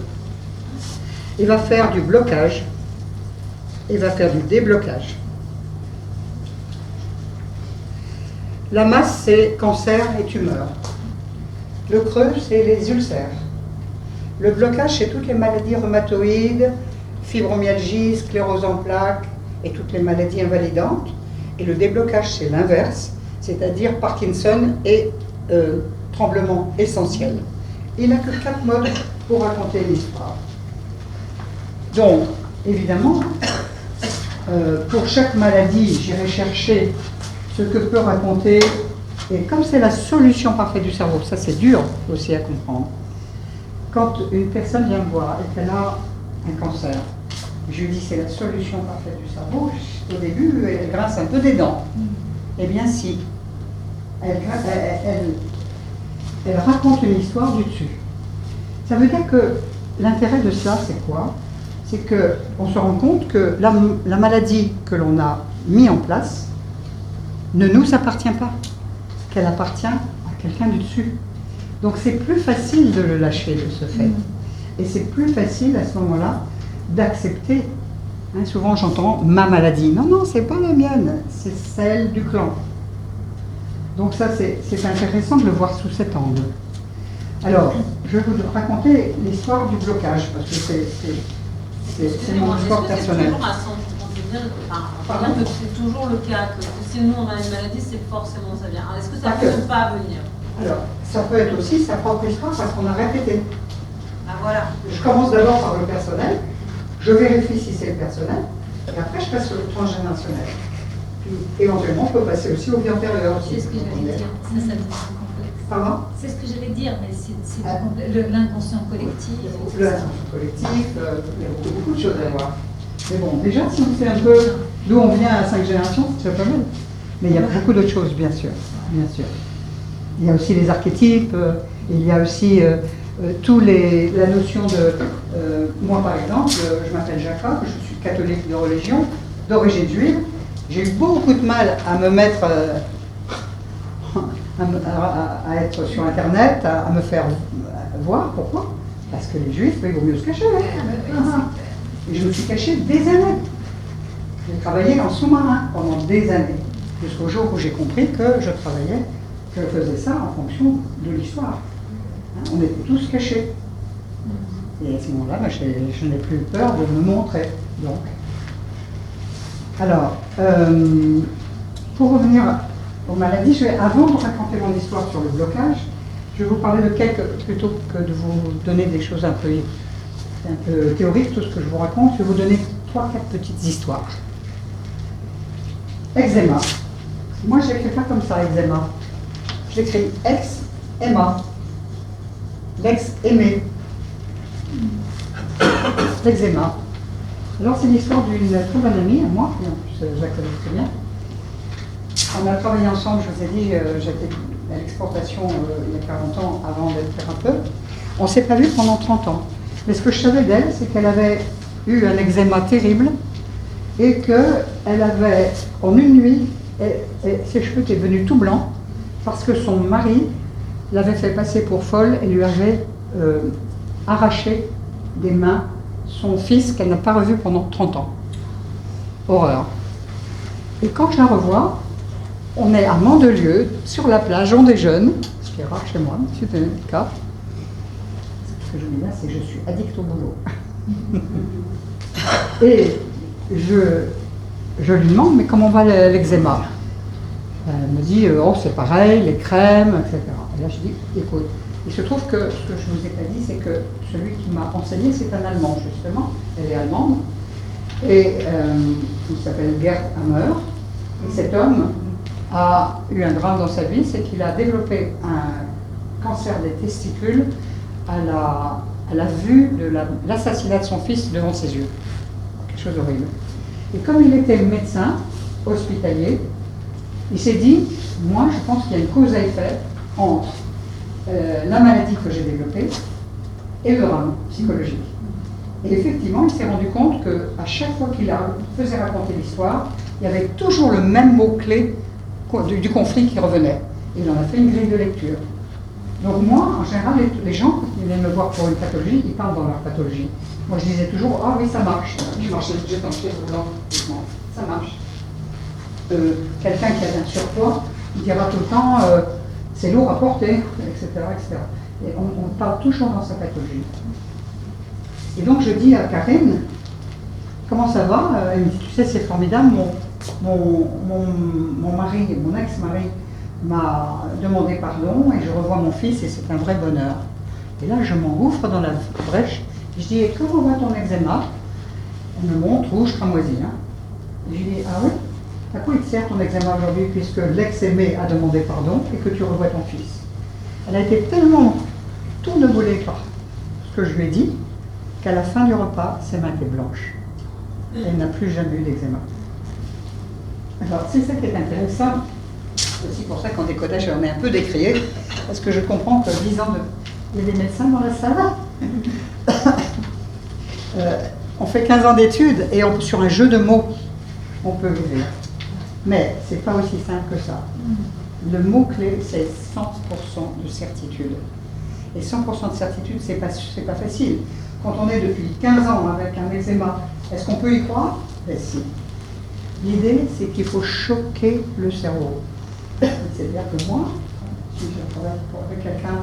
il va faire du blocage, il va faire du déblocage. La masse, c'est cancer et tumeur. Le creux, c'est les ulcères. Le blocage, c'est toutes les maladies rhumatoïdes, fibromyalgie, sclérose en plaques et toutes les maladies invalidantes. Et le déblocage, c'est l'inverse, c'est-à-dire Parkinson et tremblement essentiel. Il n'a que 4 modes pour raconter l'histoire. Donc, évidemment, pour chaque maladie, j'irai chercher ce que peut raconter Et comme c'est la solution parfaite du cerveau, ça c'est dur aussi à comprendre. Quand une personne vient me voir et qu'elle a un cancer, je lui dis c'est la solution parfaite du cerveau, au début elle grince un peu des dents. Eh bien si, elle raconte une histoire du dessus. Ça veut dire que l'intérêt de cela c'est quoi? C'est qu'on se rend compte que la maladie que l'on a mis en place ne nous appartient pas, qu'elle appartient à quelqu'un du dessus. Donc c'est plus facile de le lâcher de ce fait. Et c'est plus facile à ce moment-là d'accepter. Hein, souvent j'entends ma maladie. Non, non, c'est pas la mienne, c'est celle du clan. Donc ça c'est intéressant de le voir sous cet angle. Alors, je vais vous raconter l'histoire du blocage, parce que c'est mon histoire personnelle. C'est toujours le cas que si nous on a une maladie, c'est forcément ça vient. Alors, est-ce que ça Pas peut que. pas venir? Alors, ça peut être aussi sa propre histoire parce qu'on a répété. Ah voilà. Je commence d'abord par le personnel, je vérifie si c'est le personnel, et après je passe sur le transgénérationnel. Puis éventuellement, on peut passer aussi au vie antérieure. C'est ce que j'allais dire. Ça devient complexe. Pardon? C'est ce que j'allais dire, mais c'est l'inconscient collectif. L'inconscient collectif, il y a beaucoup de choses à voir. Mais bon, déjà, si on sait un peu d'où on vient à 5 générations, c'est pas mal. Mais il y a beaucoup d'autres choses, bien sûr. Bien sûr. Il y a aussi les archétypes, il y a aussi la notion de... moi, par exemple, je m'appelle Jacob, je suis catholique de religion, d'origine juive. J'ai eu beaucoup de mal à me mettre... à être sur Internet, à me faire voir. Pourquoi? Parce que les juifs, il vaut mieux se cacher. Et je me suis cachée des années. J'ai travaillé en sous-marin pendant des années, jusqu'au jour où j'ai compris que je faisais ça en fonction de l'histoire. Hein, on était tous cachés. Et à ce moment-là, je n'ai plus peur de me montrer. Donc. Alors, pour revenir aux maladies, avant de raconter mon histoire sur le blocage, je vais vous parler de plutôt que de vous donner des choses un peu théoriques, tout ce que je vous raconte, je vais vous donner 3-4 petites histoires. Eczéma. Moi, je l'écris pas comme ça, eczéma. Je l'écris ex-Emma. L'ex-aimé. L'eczéma. Alors, c'est l'histoire d'une très bonne amie à moi, et en plus, je la connais très bien. On a travaillé ensemble, je vous ai dit, j'étais à l'exportation il y a 40 ans avant d'être thérapeute. On ne s'est pas vu pendant 30 ans. Mais ce que je savais d'elle, c'est qu'elle avait eu un eczéma terrible et qu'elle avait, en une nuit, ses cheveux étaient devenus tout blancs parce que son mari l'avait fait passer pour folle et lui avait arraché des mains son fils qu'elle n'a pas revu pendant 30 ans. Horreur. Et quand je la revois, on est à Mandelieu, sur la plage, on déjeune, ce qui est rare chez moi, mais c'était le cas. Ce que je dis là, c'est que je suis addict au boulot. Et je lui demande, mais comment va l'eczéma? Elle me dit, oh c'est pareil, les crèmes, etc. Et là je dis, écoute, il se trouve que ce que je ne vous ai pas dit, c'est que celui qui m'a enseigné, c'est un Allemand, justement. Elle est allemande. Et il s'appelle Gerd Hammer. Et cet homme a eu un drame dans sa vie, c'est qu'il a développé un cancer des testicules à la vue de l'assassinat de son fils devant ses yeux. Quelque chose d'horrible. Et comme il était médecin hospitalier, il s'est dit, moi je pense qu'il y a une cause à effet entre la maladie que j'ai développée et le drame psychologique. Et effectivement, il s'est rendu compte qu'à chaque fois qu'il faisait raconter l'histoire, il y avait toujours le même mot-clé du conflit qui revenait. Et il en a fait une grille de lecture. Donc moi, en général, les gens, quand ils viennent me voir pour une pathologie, ils parlent dans leur pathologie. Moi, je disais toujours, ah oui, ça marche. Je marchais, j'ai tenté doucement. Ça marche. Quelqu'un qui a un surpoids, il dira tout le temps, c'est lourd à porter, etc. etc. Et on parle toujours dans sa pathologie. Et donc je dis à Karine, comment ça va? Elle me dit, tu sais, c'est formidable, mon mari, mon ex-mari m'a demandé pardon et je revois mon fils et c'est un vrai bonheur. Et là, je m'engouffre dans la brèche. Je dis, et comment va ton eczéma? Elle me montre rouge cramoisi. Hein. Et je dis, ah oui? À quoi il te sert ton eczéma aujourd'hui puisque l'ex-aimé a demandé pardon et que tu revois ton fils? Elle a été tellement tourneboulée par ce que je lui ai dit qu'à la fin du repas, ses mains étaient blanches. Elle n'a plus jamais eu d'eczéma. Alors, c'est ça qui est intéressant. C'est aussi pour ça qu'en décodage, on est un peu décrié, parce que je comprends que 10 ans de... Il y a des médecins dans la salle. On fait 15 ans d'études et sur un jeu de mots, on peut vivre. Mais c'est pas aussi simple que ça. Le mot-clé, c'est 100% de certitude. Et 100% de certitude, c'est pas facile. Quand on est depuis 15 ans avec un eczéma, est-ce qu'on peut y croire? Ben si. L'idée, c'est qu'il faut choquer le cerveau. C'est-à-dire que moi, si je travaille avec quelqu'un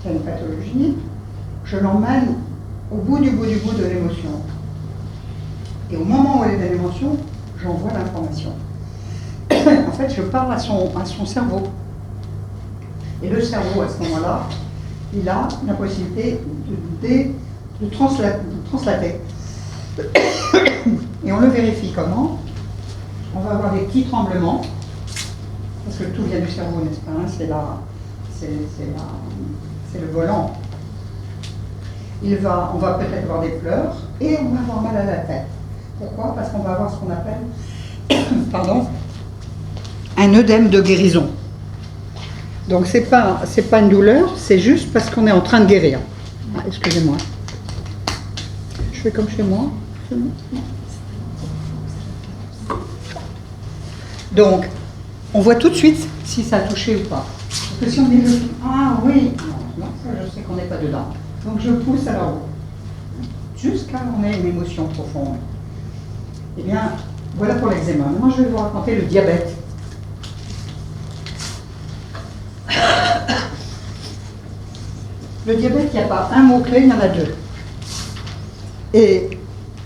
qui a une pathologie, je l'emmène au bout du bout de l'émotion. Et au moment où elle est dans l'émotion, j'envoie l'information. En fait, je parle à son cerveau. Et le cerveau, à ce moment-là, il a la possibilité de translater. Et on le vérifie comment? On va avoir des petits tremblements, parce que tout vient du cerveau, n'est-ce pas? C'est le volant. On va peut-être avoir des pleurs et on va avoir mal à la tête. Pourquoi? Parce qu'on va avoir ce qu'on appelle un œdème de guérison. Donc c'est pas une douleur, c'est juste parce qu'on est en train de guérir. Ah, excusez-moi. Je fais comme chez moi. Donc, on voit tout de suite si ça a touché ou pas. Parce que si on dit ah oui, non, ça je sais qu'on n'est pas dedans. Donc je pousse à la haut. Jusqu'à on ait une émotion profonde. Eh bien, voilà pour l'eczéma. Moi je vais vous raconter le diabète. Le diabète, il n'y a pas un mot-clé, il y en a deux. Et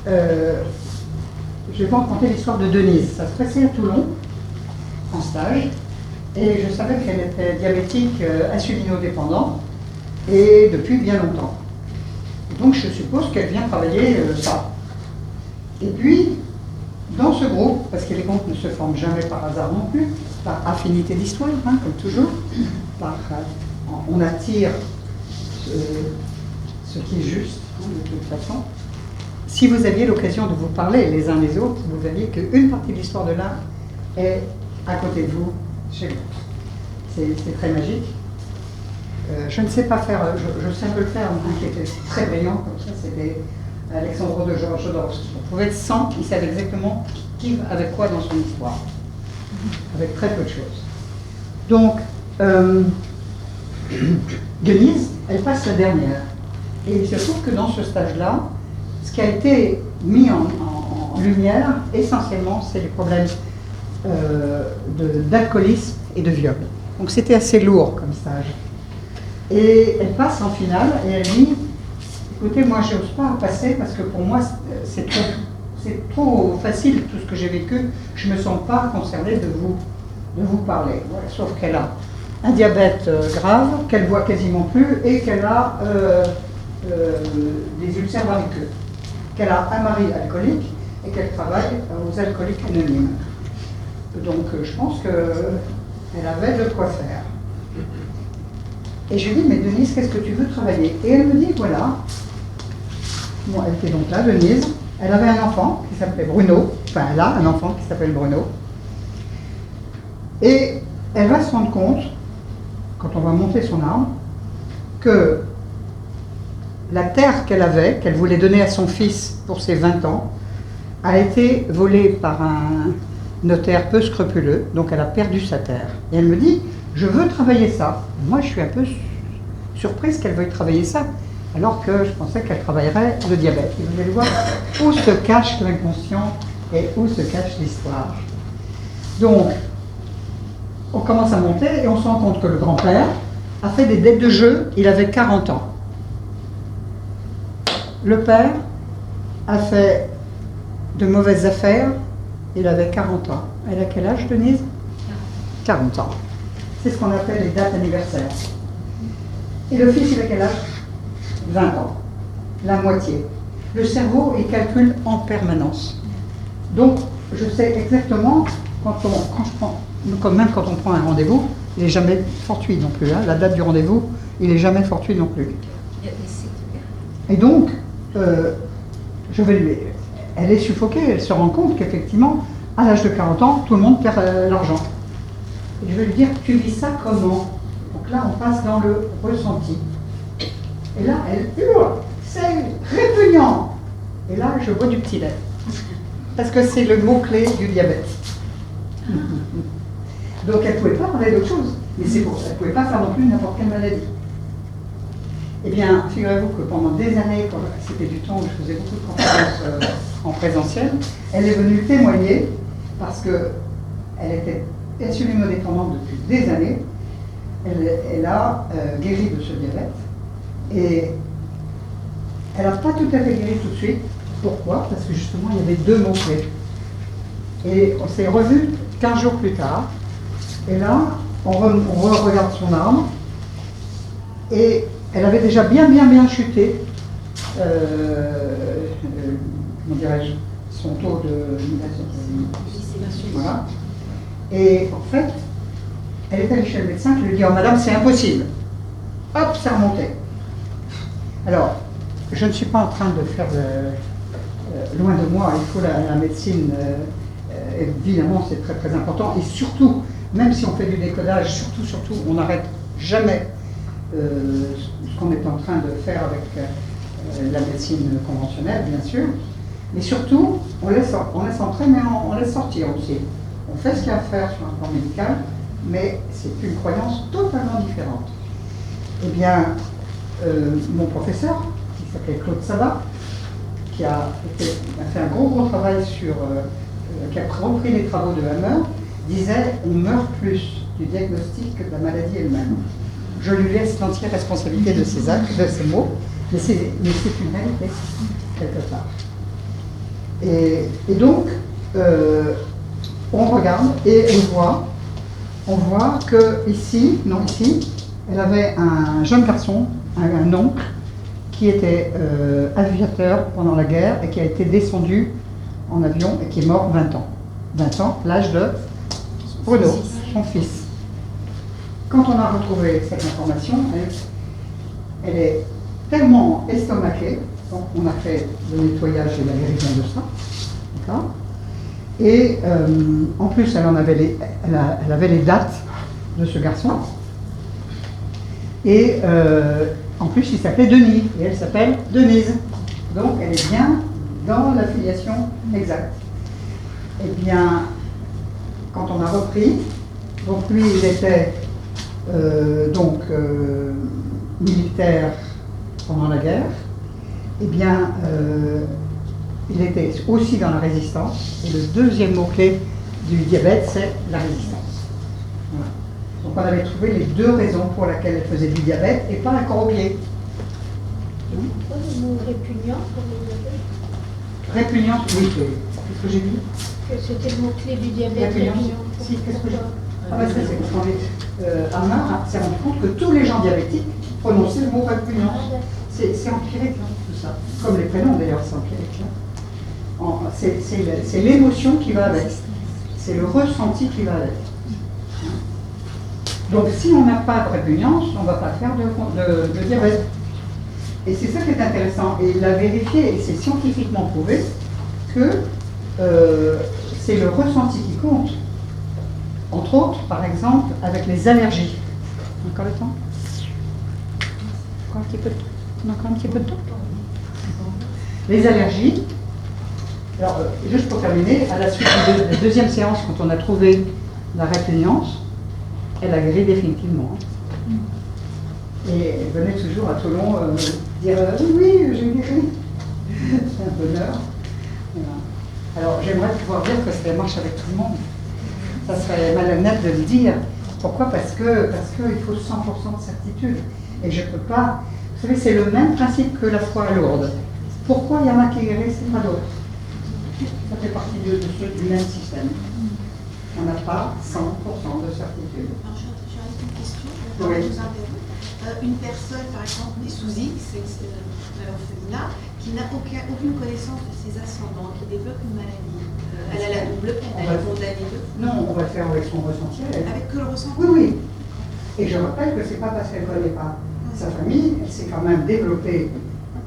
je vais vous raconter l'histoire de Denise. Ça se passait à Toulon, en stage, et je savais qu'elle était diabétique insulinodépendante, et depuis bien longtemps. Et donc je suppose qu'elle vient travailler ça. Et puis, dans ce groupe, parce que les groupes ne se forment jamais par hasard non plus, par affinité d'histoire, hein, comme toujours, on attire ce qui est juste, hein, de toute façon. Si vous aviez l'occasion de vous parler les uns les autres, vous verriez qu'une partie de l'histoire de l'un est à côté de vous, chez vous. C'est très magique. Je ne sais pas faire, je sais un peu le faire, un qui était très brillant, comme ça, c'était Alexandre de Jodorowsky. On pouvait être 100, il savait exactement qui avait quoi dans son histoire, avec très peu de choses. Donc, Denise, elle passe la dernière. Et il se trouve que dans ce stage-là, ce qui a été mis en lumière, essentiellement, c'est les problèmes d'alcoolisme et de viol. Donc c'était assez lourd comme stage. Et elle passe en finale et elle dit, écoutez, moi je n'ose pas passer parce que pour moi c'est trop facile tout ce que j'ai vécu, je ne me sens pas concernée de vous parler. Voilà, sauf qu'elle a un diabète grave, qu'elle voit quasiment plus et qu'elle a des ulcères variceux, qu'elle a un mari alcoolique et qu'elle travaille aux alcooliques anonymes. Donc je pense qu'elle avait de quoi faire. Et je lui dis, mais Denise, qu'est-ce que tu veux travailler? Et elle me dit, voilà, bon, elle était donc là, Denise, elle avait un enfant qui s'appelait Bruno, enfin elle a un enfant qui s'appelle Bruno, et elle va se rendre compte, quand on va monter son arbre, que la terre qu'elle avait, qu'elle voulait donner à son fils pour ses 20 ans, a été volée par un notaire peu scrupuleux, donc elle a perdu sa terre. Et elle me dit, je veux travailler ça. Moi, je suis un peu surprise qu'elle veuille travailler ça, alors que je pensais qu'elle travaillerait le diabète. Et vous allez voir où se cache l'inconscient et où se cache l'histoire. Donc, on commence à monter et on se rend compte que le grand-père a fait des dettes de jeu, il avait 40 ans. Le père a fait de mauvaises affaires, il avait 40 ans. Elle a quel âge, Denise? 40 ans. C'est ce qu'on appelle les dates anniversaires. Et le fils, il a quel âge? 20 ans. La moitié. Le cerveau, il calcule en permanence. Donc, je sais exactement même quand on prend un rendez-vous, il n'est jamais fortuit non plus. Hein. La date du rendez-vous, il n'est jamais fortuit non plus. Et donc, elle est suffoquée, elle se rend compte qu'effectivement, à l'âge de 40 ans, tout le monde perd l'argent. Et je vais lui dire, tu vis ça comment? Donc là, on passe dans le ressenti. Et là, elle hurle, c'est répugnant. Et là, je bois du petit lait. Parce que c'est le mot-clé du diabète. Donc elle ne pouvait pas parler d'autre chose. Mais c'est pour ça, elle ne pouvait pas faire non plus n'importe quelle maladie. Eh bien, figurez-vous que pendant des années, quand c'était du temps où je faisais beaucoup de conférences en présentiel, elle est venue témoigner parce qu'elle était insulinodépendante depuis des années. Elle a guéri de ce diabète et elle n'a pas tout à fait guéri tout de suite. Pourquoi? Parce que justement, il y avait deux mots-clés. Et on s'est revus 15 jours plus tard. Et là, on regarde son arme. Et elle avait déjà bien chuté, comment dirais-je, son taux de glycémie. Voilà. Et en fait, elle est allée chez le médecin qui lui dit « Oh madame, c'est impossible !» Hop, ça remontait. Alors, je ne suis pas en train de faire loin de moi, il faut la médecine, évidemment c'est très très important, et surtout, même si on fait du décodage, surtout, on n'arrête jamais ce qu'on est en train de faire avec la médecine conventionnelle, bien sûr, mais surtout, on laisse entrer, mais on laisse sortir aussi. On fait ce qu'il y a à faire sur un plan médical, mais c'est une croyance totalement différente. Eh bien, mon professeur, qui s'appelait Claude Sabat, qui a fait un gros travail sur, qui a repris les travaux de Hammer, disait on meurt plus du diagnostic que de la maladie elle-même. Je lui laisse l'entière responsabilité de ses actes, de ses mots, mais c'est une réalité, quelque part. Et donc, on regarde et on voit que ici, elle avait un jeune garçon, un oncle, qui était aviateur pendant la guerre et qui a été descendu en avion et qui est mort 20 ans. 20 ans, l'âge de Bruno, son fils. Quand on a retrouvé cette information, elle est tellement estomaquée, donc on a fait le nettoyage et la guérison de ça. D'accord ? Et en plus, elle avait les dates de ce garçon. Et en plus, il s'appelait Denis, et elle s'appelle Denise. Donc, elle est bien dans la filiation exacte. Eh bien, quand on a repris, donc lui, il était militaire pendant la guerre, eh bien, il était aussi dans la résistance. Et le deuxième mot-clé du diabète, c'est la résistance. Voilà. Donc on avait trouvé les deux raisons pour lesquelles elle faisait du diabète et pas un corps au pied. Pourquoi le mot répugnant pour le diabète? Répugnante, oui, qu'est-ce que j'ai dit? Que c'était le mot-clé du diabète. Répugnant. Si, qu'est-ce que j'ai dit? Ah bah c'est parce qu'en fait, Hammer s'est rendu compte que tous les gens diabétiques prononçaient le mot répugnant. C'est empirique, hein, tout ça. Comme les prénoms d'ailleurs, c'est empirique. C'est l'émotion qui va avec. C'est le ressenti qui va avec. Donc si on n'a pas de répugnance, on ne va pas faire de diabète. Et c'est ça qui est intéressant. Et il l'a vérifié, et c'est scientifiquement prouvé, que c'est le ressenti qui compte. Entre autres, par exemple, avec les allergies. Encore le temps? Encore un petit peu de temps? On a encore un petit peu de temps? Les allergies. Alors, juste pour terminer, à la suite de la deuxième séance, quand on a trouvé la répugnance, elle a guéri définitivement. Et elle venait toujours à Toulon dire oui, j'ai guéri. C'est un bonheur. Voilà. Alors, j'aimerais pouvoir dire que ça marche avec tout le monde. Ça serait malhonnête de le dire. Pourquoi? Parce qu'il faut 100% de certitude. Et je ne peux pas. Vous savez, c'est le même principe que la foi lourde. Pourquoi il y en a qui guérissent et pas d'autres? Ça fait partie du même système. On n'a pas 100% de certitude. Alors, j'arrête une question, je Oui. vous interromps. une personne, par exemple, née sous X, c'est l'orphelinat, qui n'a aucune connaissance de ses ascendants, qui développe une maladie. Elle a la double peine, elle est condamnée deux fois. Non, on va le faire avec son ressenti. Avec que le ressenti. Oui, oui. Et je rappelle que c'est pas parce qu'elle ne connaît pas sa famille, elle s'est quand même développée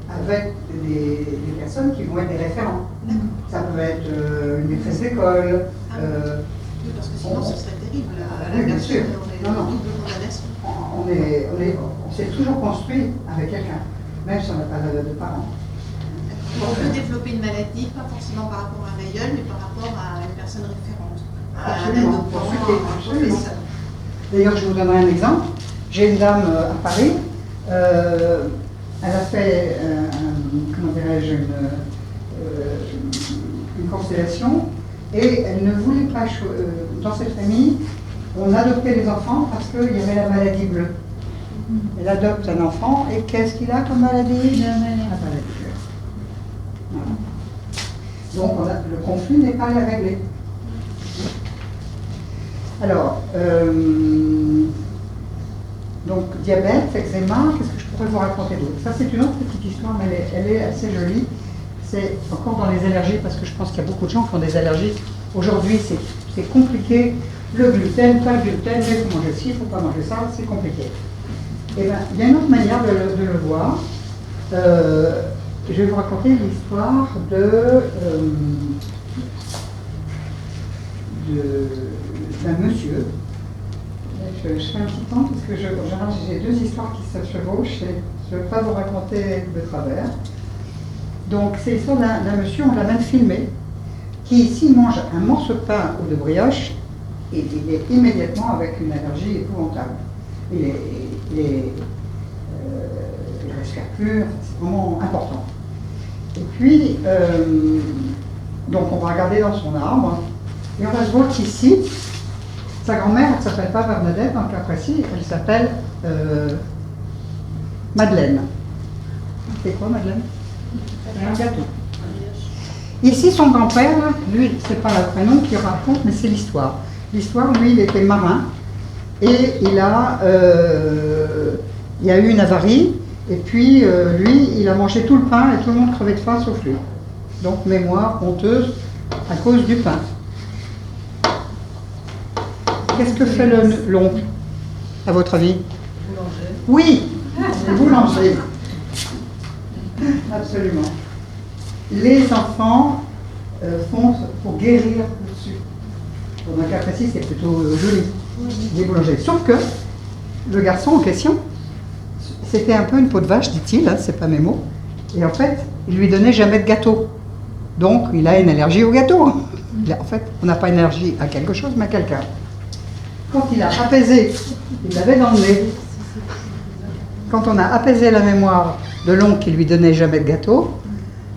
avec des personnes qui vont être des référents. Ça peut être une maîtresse d'école. Oui, parce que sinon ce serait terrible. Oui, bien sûr. On aurait une double condamnation. On s'est toujours construit avec quelqu'un, même si on n'a pas de parents. On peut développer une maladie, pas forcément par rapport à un aïeul, mais par rapport à une personne référente. À un adoptant, un professeur. D'ailleurs, je vous donnerai un exemple. J'ai une dame à Paris. Elle a fait, comment dirais-je, une constellation et elle ne voulait pas, dans cette famille, on adoptait les enfants parce qu'il y avait la maladie bleue. Elle adopte un enfant et qu'est-ce qu'il a comme maladie? La maladie bleue. Voilà. Donc le conflit n'est pas réglé. Alors, donc diabète, eczéma, qu'est-ce que je pourrais vous raconter d'autre? Ça c'est une autre petite histoire, mais elle est assez jolie. C'est encore dans les allergies, parce que je pense qu'il y a beaucoup de gens qui ont des allergies. Aujourd'hui c'est compliqué. Le gluten, pas le gluten, il faut manger ci, il ne faut pas manger ça, c'est compliqué. Et bien, il y a une autre manière de le voir. Je vais vous raconter l'histoire d'un monsieur. Je fais un petit temps parce que j'ai deux histoires qui se chevauchent et je ne vais pas vous raconter de travers. Donc c'est l'histoire d'un monsieur, on l'a même filmé, qui s'il mange un morceau de pain ou de brioche, il est immédiatement avec une allergie épouvantable. Il respire plus, c'est vraiment important. Et puis, donc on va regarder dans son arbre, et on va se voir qu'ici, sa grand-mère, elle ne s'appelle pas Bernadette, dans le cas précis, elle s'appelle Madeleine. C'est quoi Madeleine? C'est un gâteau. Ici, son grand-père, lui, c'est pas le prénom qui raconte, mais c'est l'histoire. L'histoire, lui, il était marin, et il y a eu une avarie, et puis lui, il a mangé tout le pain, et tout le monde crevait de faim sauf lui. Donc, mémoire honteuse à cause du pain. Qu'est-ce que fait l'oncle, à votre avis? Boulanger. Oui, boulanger. Absolument. Les enfants font pour guérir le sucre. Dans un cas précis, c'est plutôt joli, les boulangers. Sauf que le garçon en question, c'était un peu une peau de vache, dit-il, hein, c'est pas mes mots. Et en fait, il lui donnait jamais de gâteau. Donc, il a une allergie au gâteau. En fait, on n'a pas une allergie à quelque chose, mais à quelqu'un. Quand il a apaisé, il l'avait dans le nez. Quand on a apaisé la mémoire de l'oncle qui lui donnait jamais de gâteau,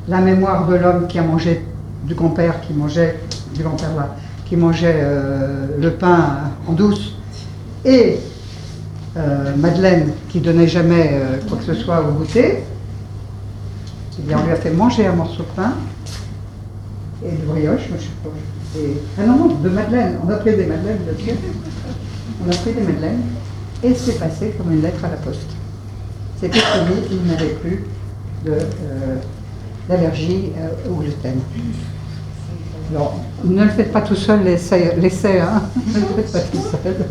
la mémoire de l'homme qui a mangé, du grand-père qui mangeait, du grand-père là, qui mangeait le pain en douce, et Madeleine qui donnait jamais quoi que ce soit au goûter, eh bien, on lui a fait manger un morceau de pain et de brioche, je sais pas. Ah non, de Madeleine, on a pris des Madeleines, bien sûr. On a pris des Madeleines, et c'est passé comme une lettre à la poste. C'était fini, il n'avait plus d'allergie au gluten. Alors, ne le faites pas tout seul, l'essai, hein. Ne le faites pas tout seul.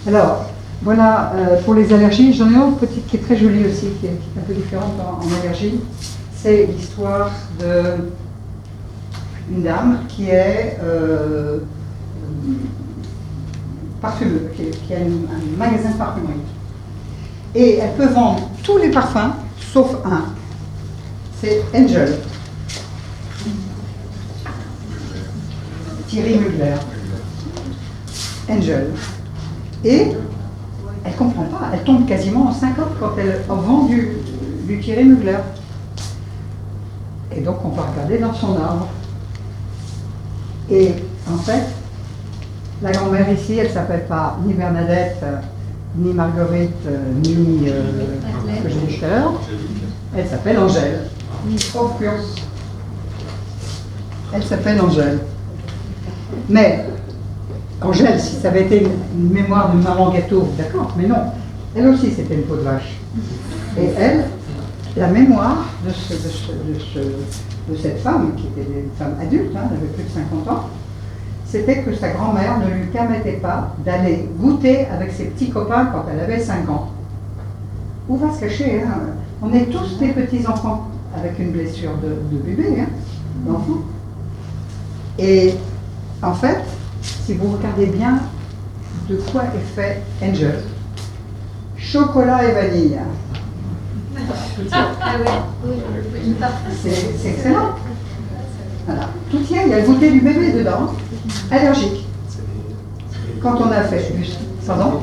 Alors, voilà, pour les allergies, j'en ai une autre petite qui est très jolie aussi, qui est un peu différente en allergie. C'est l'histoire d'une dame qui est parfumeuse, qui a un magasin de parfumerie. Et elle peut vendre tous les parfums, sauf un. C'est Angel. Thierry Mugler. Angel. Et elle ne comprend pas, elle tombe quasiment en 50 quand elle vend du Thierry Mugler. Et donc on va regarder dans son arbre. Et en fait, la grand-mère ici, elle ne s'appelle pas ni Bernadette, ni Marguerite, ni que j'ai dit tout à l'heure. Elle s'appelle Angèle. Of course. Elle s'appelle Angèle. Mais Angèle, si ça avait été une mémoire de maman gâteau, d'accord, mais non. Elle aussi, c'était une peau de vache. Et elle, la mémoire de cette femme, qui était une femme adulte, hein, elle avait plus de 50 ans, c'était que sa grand-mère ne lui permettait pas d'aller goûter avec ses petits copains quand elle avait 5 ans. Où va se cacher, hein? On est tous des petits-enfants avec une blessure de bébé, hein, d'enfant. Et en fait, si vous regardez bien de quoi est fait Angel, chocolat et vanille. Ah oui, une partie. C'est excellent. Voilà. Tout y est, il y a le goûter du bébé dedans, allergique. Quand on a fait juste. Pardon?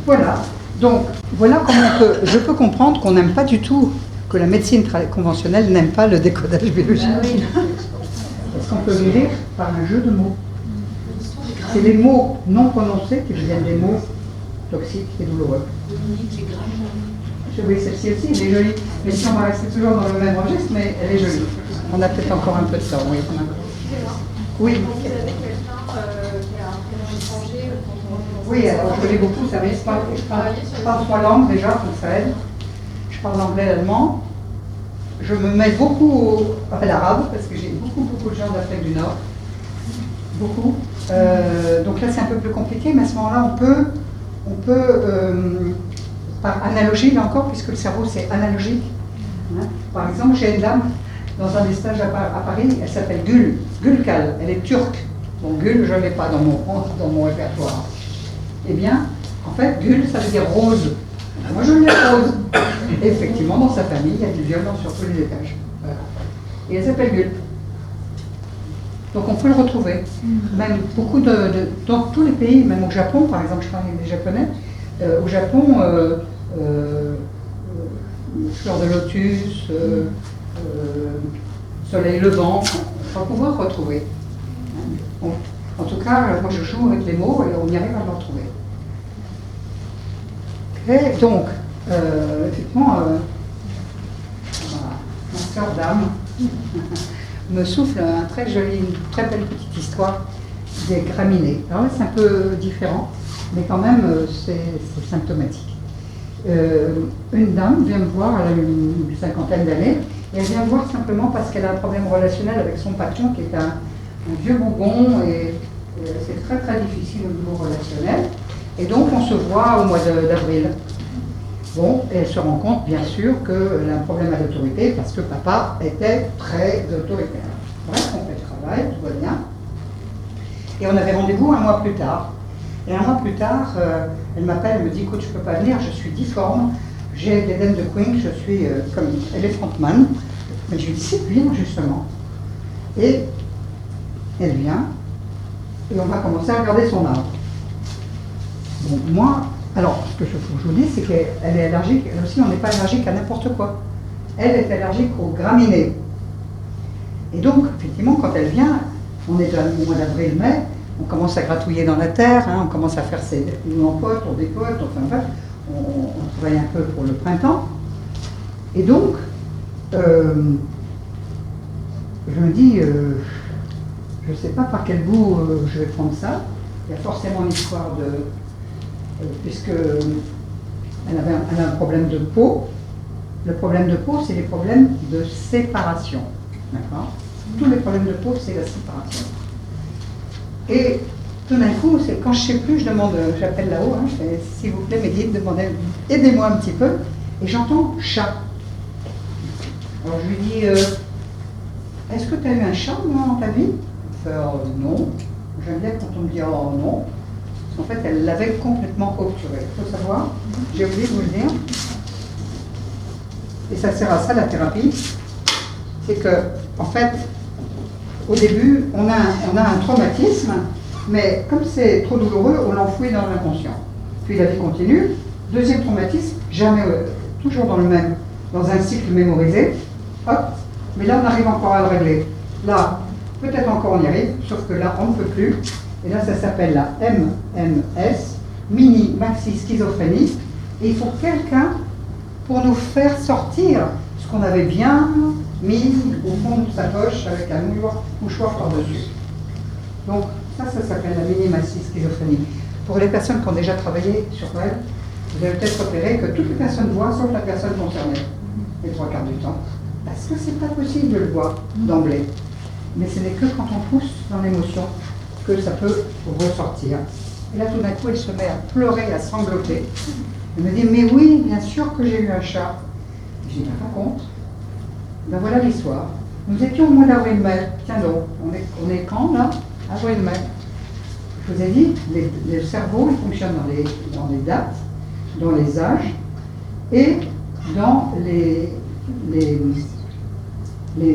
Voilà. Donc, voilà comment je peux comprendre qu'on n'aime pas du tout, que la médecine conventionnelle n'aime pas le décodage biologique. Ah oui. Parce qu'on peut guérir par un jeu de mots. C'est les mots non prononcés qui deviennent des mots toxiques et douloureux. Oui, celle-ci aussi, elle est jolie. Mais si on va rester toujours dans le même registre, mais elle est jolie. On a peut-être encore un peu de temps, oui. Oui. Vous avez quelqu'un qui a un prénom étranger Oui, alors je lis beaucoup, ça m'aide. Je parle 3 langues déjà, donc ça aide. Je parle anglais, l'allemand. Je me mets beaucoup à l'arabe, parce que j'ai beaucoup de gens d'Afrique du Nord. Beaucoup. Donc là, c'est un peu plus compliqué, mais à ce moment-là, on peut par analogie, là encore, puisque le cerveau, c'est analogique. Hein. Par exemple, j'ai une dame, dans un des stages à Paris, elle s'appelle Gülkal, elle est turque. Bon, Gül, je ne l'ai pas dans mon répertoire. Eh bien, en fait, Gül, ça veut dire rose. Moi, je l'ai rose. Et effectivement, dans sa famille, il y a du violon sur tous les étages. Voilà. Et elle s'appelle Gül. Donc on peut le retrouver. Même beaucoup dans tous les pays, même au Japon, par exemple, je parlais avec des Japonais, au Japon, fleur de lotus, soleil levant, on va pouvoir retrouver. En tout cas, moi je joue avec les mots et on y arrive à le retrouver. Et donc, effectivement, ma sœur d'âme me souffle une très belle petite histoire des graminées. Alors là, c'est un peu différent, mais quand même, c'est symptomatique. Une dame vient me voir, elle a une cinquantaine d'années, et elle vient me voir simplement parce qu'elle a un problème relationnel avec son patron, qui est un vieux bougon, et c'est très très difficile au niveau relationnel. Et donc, on se voit au mois d'avril. Bon, et elle se rend compte, bien sûr, qu'elle a un problème à l'autorité parce que papa était très autoritaire. Bref, on fait le travail, tout va bien. Et on avait rendez-vous un mois plus tard. Et un mois plus tard, elle m'appelle, elle me dit, écoute, je ne peux pas venir, je suis difforme, j'ai l'œdème de Queen, je suis comme Elephant Man. Mais je lui dis, c'est bien, justement. Et elle vient, et on va commencer à regarder son arbre. Bon, moi, alors, ce que je vous dis, c'est qu'elle est allergique, elle aussi, on n'est pas allergique à n'importe quoi. Elle est allergique aux graminées. Et donc, effectivement, quand elle vient, on est au mois d'avril-mai, on commence à gratouiller dans la terre, hein, on commence à faire nous en potes, on dépote, enfin bref, on travaille un peu pour le printemps. Et donc, je me dis, je ne sais pas par quel bout je vais prendre ça. Il y a forcément une histoire puisque elle a un problème de peau. Le problème de peau, c'est les problèmes de séparation. D'accord ? Tous les problèmes de peau, c'est la séparation. Et tout d'un coup, c'est quand je ne sais plus, je demande, j'appelle là-haut, hein, je fais, s'il vous plaît, mes guides, aidez-moi un petit peu. Et j'entends chat. Alors je lui dis, est-ce que tu as eu un chat dans ta vie ? Elle fait, non. J'aime bien quand on me dit, oh non. En fait, elle l'avait complètement obturé. Il faut savoir, j'ai oublié de vous le dire, et ça sert à ça la thérapie, c'est que, en fait, au début, on a un traumatisme, mais comme c'est trop douloureux, on l'enfouit dans l'inconscient. Puis la vie continue. Deuxième traumatisme, jamais, toujours dans un cycle mémorisé. Hop, mais là, on arrive encore à le régler. Là, peut-être encore on y arrive, sauf que là, on ne peut plus. Et là, ça s'appelle la MMS, mini-maxi schizophrénie. Et il faut quelqu'un pour nous faire sortir ce qu'on avait bien mis au fond de sa poche avec un mouchoir par-dessus. Donc, Ça s'appelle la minimatie schizophrénie. Pour les personnes qui ont déjà travaillé sur elle, vous avez peut-être repéré que toutes les personnes voient, sauf la personne concernée, les 3/4 du temps. Parce que c'est pas possible de le voir d'emblée. Mais ce n'est que quand on pousse dans l'émotion que ça peut ressortir. Et là, tout d'un coup, elle se met à pleurer, à sangloter. Elle me dit, mais oui, bien sûr que j'ai eu un chat. Je dis, ben, raconte. Ben voilà l'histoire. Nous étions au mois d'avril-mai. Tiens donc, on est quand là? Avril-mai. Je vous ai dit, le cerveau il fonctionne dans les dates, dans les âges et dans les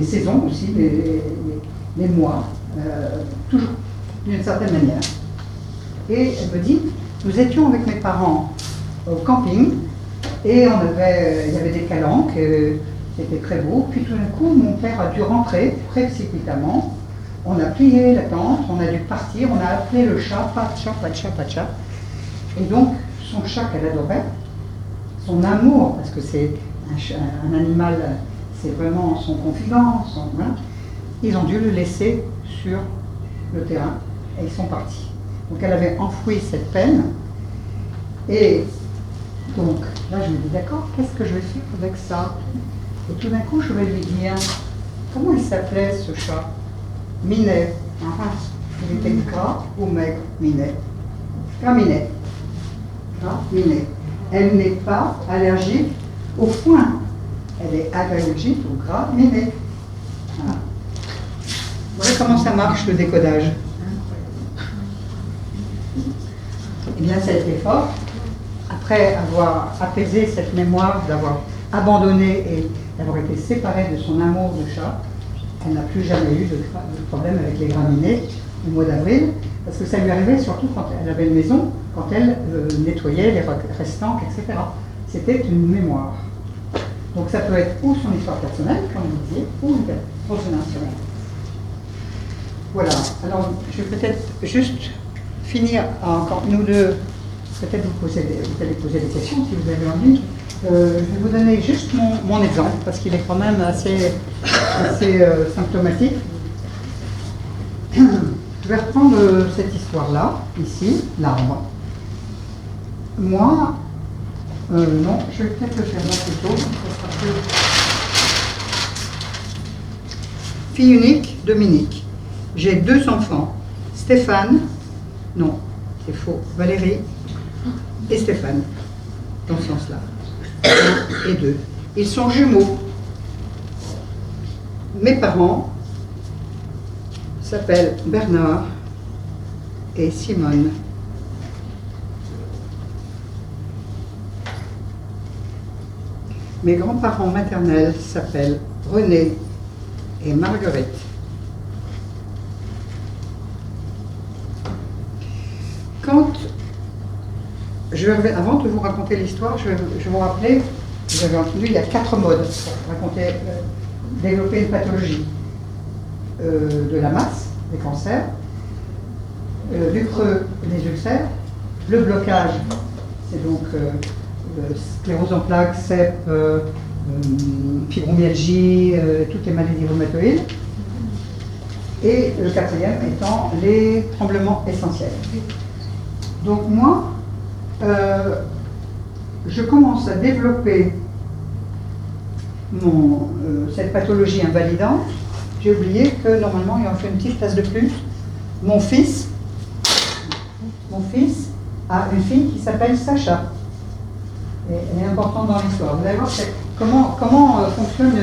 saisons aussi, les mois, toujours d'une certaine manière. Et elle me dit, nous étions avec mes parents au camping et il y avait des calanques, c'était très beau. Puis tout d'un coup, mon père a dû rentrer précipitamment. On a plié la tente, on a dû partir, on a appelé le chat, pas de chat, pas de chat, pas de chat. Et donc, son chat qu'elle adorait, son amour, parce que c'est un animal, c'est vraiment son confident, voilà, ils ont dû le laisser sur le terrain et ils sont partis. Donc elle avait enfoui cette peine. Et donc, là je me dis, d'accord, qu'est-ce que je vais faire avec ça? Et tout d'un coup, je vais lui dire, comment il s'appelait ce chat? Minet. Il était gras ou maigre? Minet. Gras Minet. Gras Minet. Elle n'est pas allergique au foin. Elle est allergique au gras Minet. Voilà. Voilà comment ça marche le décodage. Eh bien, ça a été fort. Après avoir apaisé cette mémoire, d'avoir abandonné et d'avoir été séparée de son amour de chat, elle n'a plus jamais eu de problème avec les graminées au mois d'avril, parce que ça lui arrivait surtout quand elle avait une maison, quand elle nettoyait les restants, etc. C'était une mémoire. Donc ça peut être ou son histoire personnelle, comme vous disiez, ou une transgénérationnelle. Voilà. Alors, je vais peut-être juste finir encore nous deux. Peut-être vous allez poser des questions si vous avez envie. Je vais vous donner juste mon exemple, parce qu'il est quand même assez symptomatique. Je vais reprendre cette histoire-là, ici, l'arbre. Moi, non, je vais peut-être le faire là plutôt. Ça sera plus... Fille unique, Dominique. J'ai 2 enfants. Stéphane, non, c'est faux, Valérie et Stéphane, dans ce sens-là. 1 et 2. Ils sont jumeaux. Mes parents s'appellent Bernard et Simone. Mes grands-parents maternels s'appellent René et Marguerite. Avant de vous raconter l'histoire, je vais vous rappeler, vous avez entendu, il y a 4 modes pour raconter, développer une pathologie. De la masse, des cancers, du creux, des ulcères, le blocage, c'est donc sclérose en plaques, CEP, fibromyalgie, toutes les maladies rhumatoïdes, et le 4e étant les tremblements essentiels. Donc moi, je commence à développer cette pathologie invalidante. J'ai oublié que normalement il en fait une petite place de plus. Mon fils a une fille qui s'appelle Sacha. Et elle est importante dans l'histoire. Vous allez voir comment fonctionne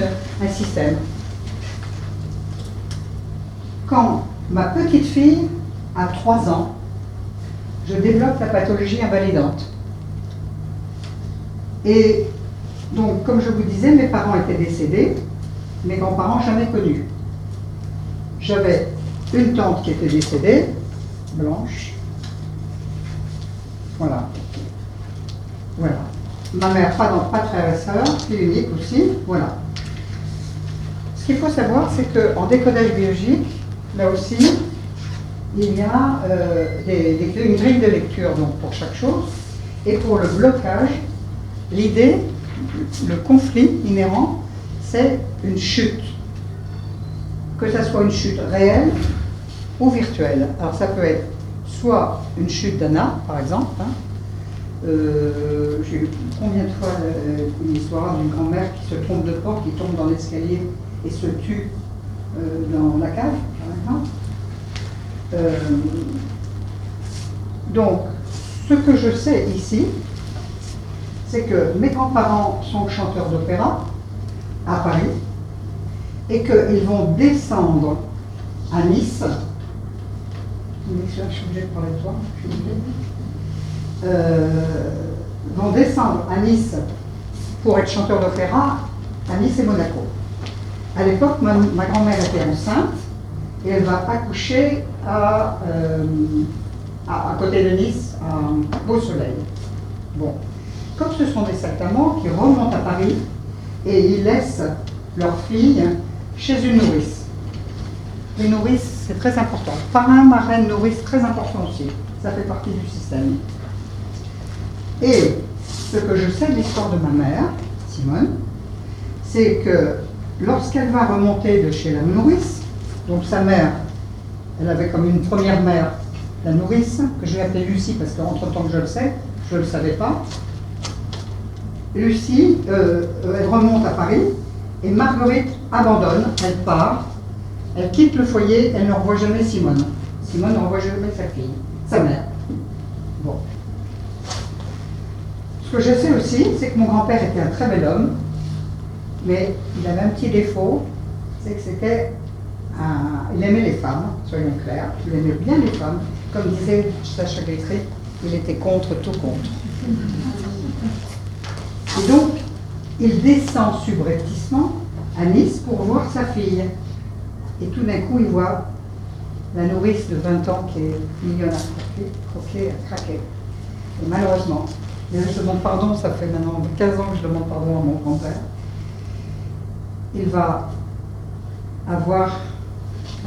un système. Quand ma petite fille a 3 ans, je développe la pathologie invalidante. Et donc, comme je vous disais, mes parents étaient décédés, mes grands-parents jamais connus. J'avais une tante qui était décédée, blanche. Voilà. Voilà. Ma mère, pas de frère et sœur, fille unique aussi. Voilà. Ce qu'il faut savoir, c'est qu'en décodage biologique, là aussi, il y a une grille de lecture donc, pour chaque chose. Et pour le blocage, l'idée, le conflit inhérent, c'est une chute. Que ça soit une chute réelle ou virtuelle. Alors ça peut être soit une chute d'Anna, par exemple. Hein. J'ai eu combien de fois une histoire d'une grand-mère qui se trompe de porte, qui tombe dans l'escalier et se tue dans la cave, par exemple. Donc, ce que je sais ici, c'est que mes grands-parents sont chanteurs d'opéra à Paris et qu'ils vont descendre à Nice. Je suis obligée de parler de toi. Vont descendre à Nice pour être chanteurs d'opéra à Nice et Monaco. À l'époque, ma grand-mère était enceinte et elle va accoucher à côté de Nice, à Beau-Soleil. Bon. Comme ce sont des saltimbanques qui remontent à Paris et ils laissent leur fille chez une nourrice. Les nourrices, c'est très important. Parrain, marraine, nourrice, très important aussi. Ça fait partie du système. Et ce que je sais de l'histoire de ma mère, Simone, c'est que lorsqu'elle va remonter de chez la nourrice, donc sa mère, elle avait comme une première mère la nourrice, que je vais appeler Lucie parce qu'entre-temps que je le sais, je ne le savais pas. Lucie, elle remonte à Paris et Marguerite abandonne, elle part, elle quitte le foyer, elle ne revoit jamais Simone. Simone ne revoit jamais sa fille, sa mère. Bon. Ce que je sais aussi, c'est que mon grand-père était un très bel homme, mais il avait un petit défaut, c'est que c'était il aimait les femmes, soyons clairs, il aimait bien les femmes. Comme disait Sacha Guitry, il était contre tout contre. Et donc, il descend subrepticement à Nice pour voir sa fille. Et tout d'un coup, il voit la nourrice de 20 ans qui est mignonne à craquer. Et malheureusement, et je demande pardon, ça fait maintenant 15 ans que je demande pardon à mon grand-père, il va avoir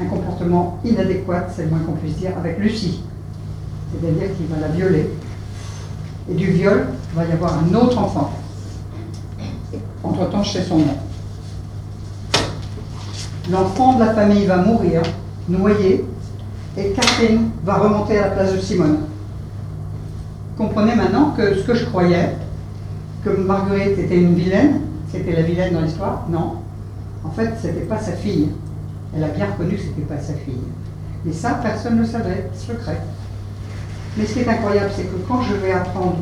un comportement inadéquat, c'est le moins qu'on puisse dire, avec Lucie. C'est-à-dire qu'il va la violer. Et du viol, il va y avoir un autre enfant. Entre-temps, chez son nom. L'enfant de la famille va mourir, noyé, et Catherine va remonter à la place de Simone. Comprenez maintenant que ce que je croyais, que Marguerite était une vilaine, c'était la vilaine dans l'histoire, non. En fait, ce n'était pas sa fille. Elle a bien reconnu que ce n'était pas sa fille. Mais ça, personne ne le savait, secret. Mais ce qui est incroyable, c'est que quand je vais apprendre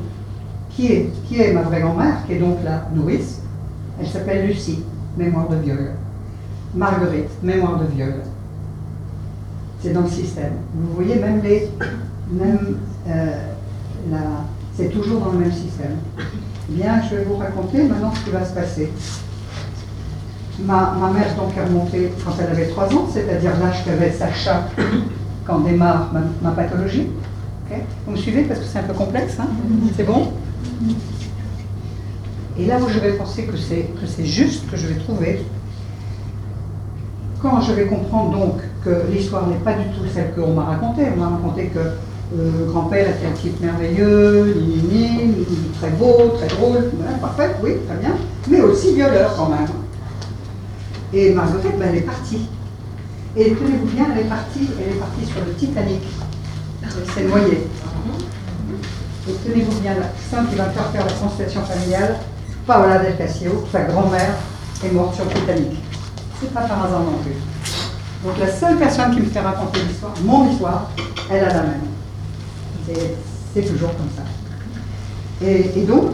qui est ma vraie grand-mère, qui est donc la nourrice, elle s'appelle Lucie, mémoire de viol. Marguerite, mémoire de viol. C'est dans le système. Vous voyez, c'est toujours dans le même système. Eh bien, je vais vous raconter maintenant ce qui va se passer. Ma mère donc est remontée quand elle avait 3 ans, c'est-à-dire l'âge qu'avait Sacha quand démarre ma pathologie. Okay. Vous me suivez parce que c'est un peu complexe, hein? C'est bon? Et là où je vais penser que c'est juste, que je vais trouver, quand je vais comprendre donc que l'histoire n'est pas du tout celle qu'on m'a racontée, on m'a raconté que grand-père était un type merveilleux, très beau, très drôle, parfait, oui, très bien, mais aussi violeur quand même. Et Marguerite, elle est partie. Et tenez-vous bien, elle est partie sur le Titanic. Elle s'est noyée. Et tenez-vous bien, la personne qui va faire la constellation familiale, Paola del Castillo, sa grand-mère, est morte sur le Titanic. C'est pas par hasard non plus. Donc la seule personne qui me fait raconter l'histoire, mon histoire, elle a la même. C'est toujours comme ça. Et donc,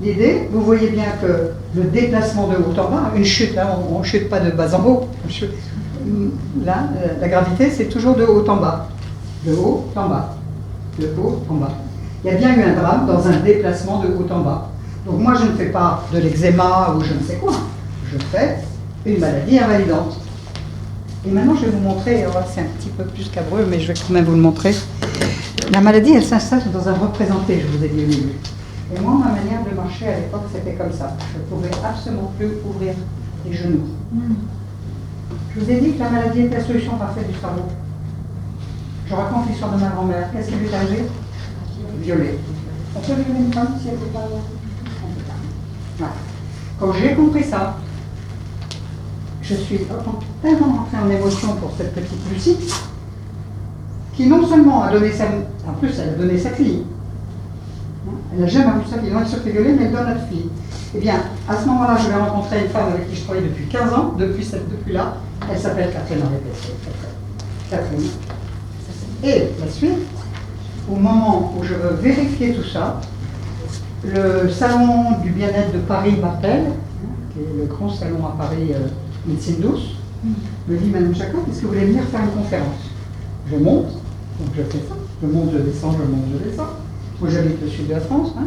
l'idée, vous voyez bien que le déplacement de haut en bas, une chute, hein, on ne chute pas de bas en haut. Là, la gravité, c'est toujours de haut en bas. De haut en bas. De haut en bas. Il y a bien eu un drame dans un déplacement de haut en bas. Donc moi, je ne fais pas de l'eczéma ou je ne sais quoi. Je fais une maladie invalidante. Et maintenant, je vais vous montrer, c'est un petit peu plus cabreux, mais je vais quand même vous le montrer. La maladie, elle s'installe dans un représenté, je vous ai dit au début. Et moi, ma manière de marcher à l'époque, c'était comme ça. Je ne pouvais absolument plus ouvrir les genoux. Je vous ai dit que la maladie était la solution parfaite du cerveau. Je raconte l'histoire de ma grand-mère. Qu'est-ce qui lui est arrivé? Violée. On peut violer une femme si elle n'est pas... Voilà. Quand j'ai compris ça, je suis tellement rentrée en émotion pour cette petite Lucie qui non seulement a donné en plus elle a donné sa fille. Elle n'a jamais vu sa fille, non, elle se fait violer, mais elle donne notre fille. Eh bien, à ce moment-là, je vais rencontrer une femme avec qui je travaille depuis 15 ans, depuis là. Elle s'appelle Catherine Henri-Pesset. Catherine. Et la suite, au moment où je veux vérifier tout ça, le salon du bien-être de Paris m'appelle, qui est le grand salon à Paris, Médecine Douce, me dit Madame Jacob, est-ce que vous voulez venir faire une conférence? Je monte, donc je fais ça. Je monte, je descends, je monte, je descends. Moi j'habite le sud de la France. Hein.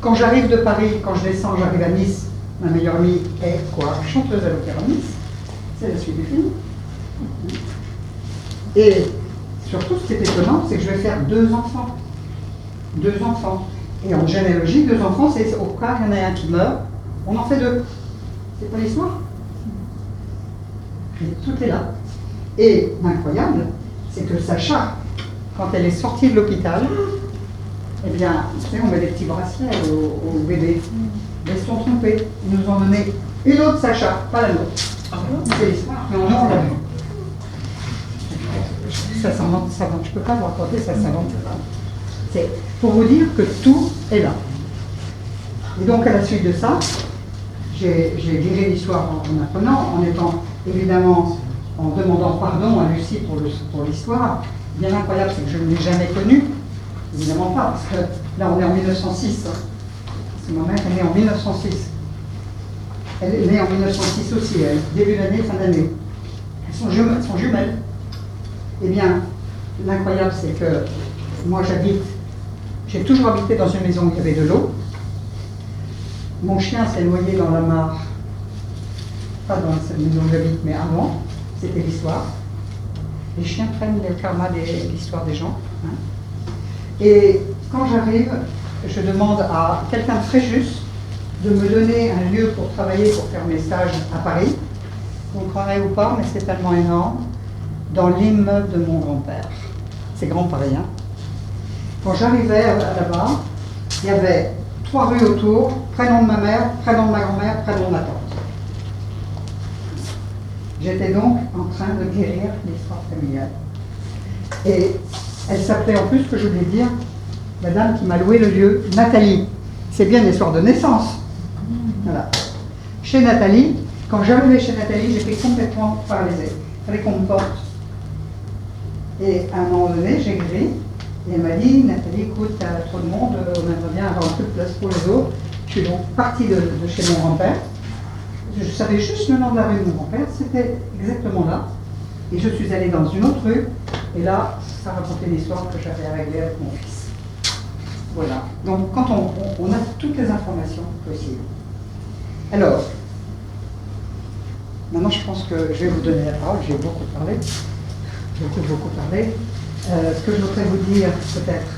Quand j'arrive de Paris, quand je descends, j'arrive à Nice. Ma meilleure amie est quoi? Chanteuse à l'opéra Nice. C'est la suite du film. Et surtout, ce qui est étonnant, c'est que je vais faire 2 enfants. 2 enfants. Et en généalogie, 2 enfants, c'est au cas il y en a un qui meurt, on en fait 2. C'est pas l'histoire. Tout est là. Et l'incroyable, c'est que Sacha, quand elle est sortie de l'hôpital, eh bien, tu sais, on met des petits bracelets au bébé. Ils se sont trompés. Ils nous ont donné une autre Sacha, pas la nôtre. C'est l'histoire, mais on l'a vu. Ça s'invente, je ne peux pas vous raconter, ça s'invente pas. C'est pour vous dire que tout est là. Et donc, à la suite de ça, j'ai viré l'histoire en apprenant, en étant évidemment en demandant pardon à Lucie pour l'histoire. Bien incroyable, c'est que je ne l'ai jamais connue. Évidemment pas, parce que là on est en 1906. Parce que ma mère est née en 1906. Elle est née en 1906 aussi, elle. Début d'année, fin d'année. Elles sont jumelles. Eh bien, l'incroyable, c'est que moi j'ai toujours habité dans une maison où il y avait de l'eau. Mon chien s'est noyé dans la mare, pas dans cette maison où j'habite, mais avant. C'était l'histoire. Les chiens prennent le karma de l'histoire des gens. Hein. Et quand j'arrive, je demande à quelqu'un de très juste de me donner un lieu pour travailler, pour faire mes stages à Paris. Vous croirez ou pas, mais c'est tellement énorme. Dans l'immeuble de mon grand-père. C'est Grand Paris. Hein. Quand j'arrivais là-bas, il y avait 3 rues autour, prénom de ma mère, prénom de ma grand-mère, prénom de ma tante. J'étais donc en train de guérir l'histoire familiale. Et elle s'appelait en plus, que je voulais dire, la dame qui m'a loué le lieu, Nathalie. C'est bien l'histoire de naissance. Voilà. Chez Nathalie, quand j'arrivais chez Nathalie, j'étais complètement paralysée. Il fallait qu'on me porte. Et à un moment donné, j'ai gris. Et elle m'a dit, Nathalie, écoute, t'as trop de monde, on aimerait bien avoir un peu de place pour les autres. Je suis donc partie de chez mon grand-père. Je savais juste le nom de la rue de mon grand-père, c'était exactement là. Et je suis allée dans une autre rue, et là, ça racontait l'histoire que j'avais à régler avec mon fils. Voilà. Donc, quand on a toutes les informations possibles. Alors, maintenant, je pense que je vais vous donner la parole. J'ai beaucoup parlé. Beaucoup parlé. Ce que je voudrais vous dire, peut-être,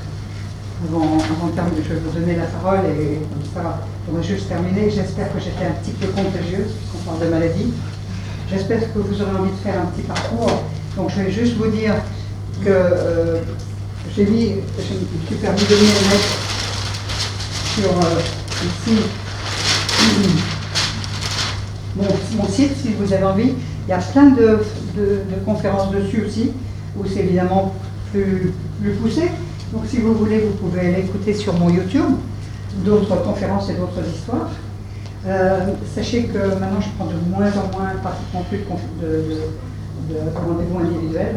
avant de je vais vous donner la parole, et comme ça, on va juste terminer. J'espère que j'étais un petit peu contagieuse, puisqu'on parle de maladie. J'espère que vous aurez envie de faire un petit parcours. Donc, je vais juste vous dire que je me suis permis de venir mettre sur ici mon site, si vous avez envie. Il y a plein de conférences dessus aussi, où c'est évidemment plus poussé. Donc si vous voulez, vous pouvez aller écouter sur mon YouTube d'autres conférences et d'autres histoires. Sachez que maintenant je prends de moins en moins, pratiquement plus de rendez-vous individuels,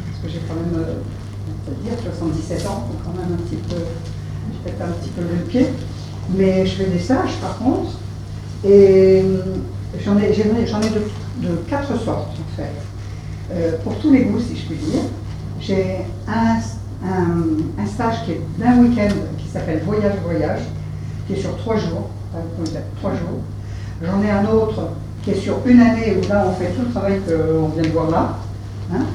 parce que j'ai quand même, c'est-à-dire 77 ans, donc quand même un petit peu le pied. Mais je fais des stages par contre, et j'en ai de 4 sortes en fait. Pour tous les goûts, si je puis dire. J'ai un stage qui est d'un week-end qui s'appelle Voyage, qui est sur 3 jours. 3 jours. J'en ai un autre qui est sur 1 année, où là on fait tout le travail qu'on vient de voir là. Hein.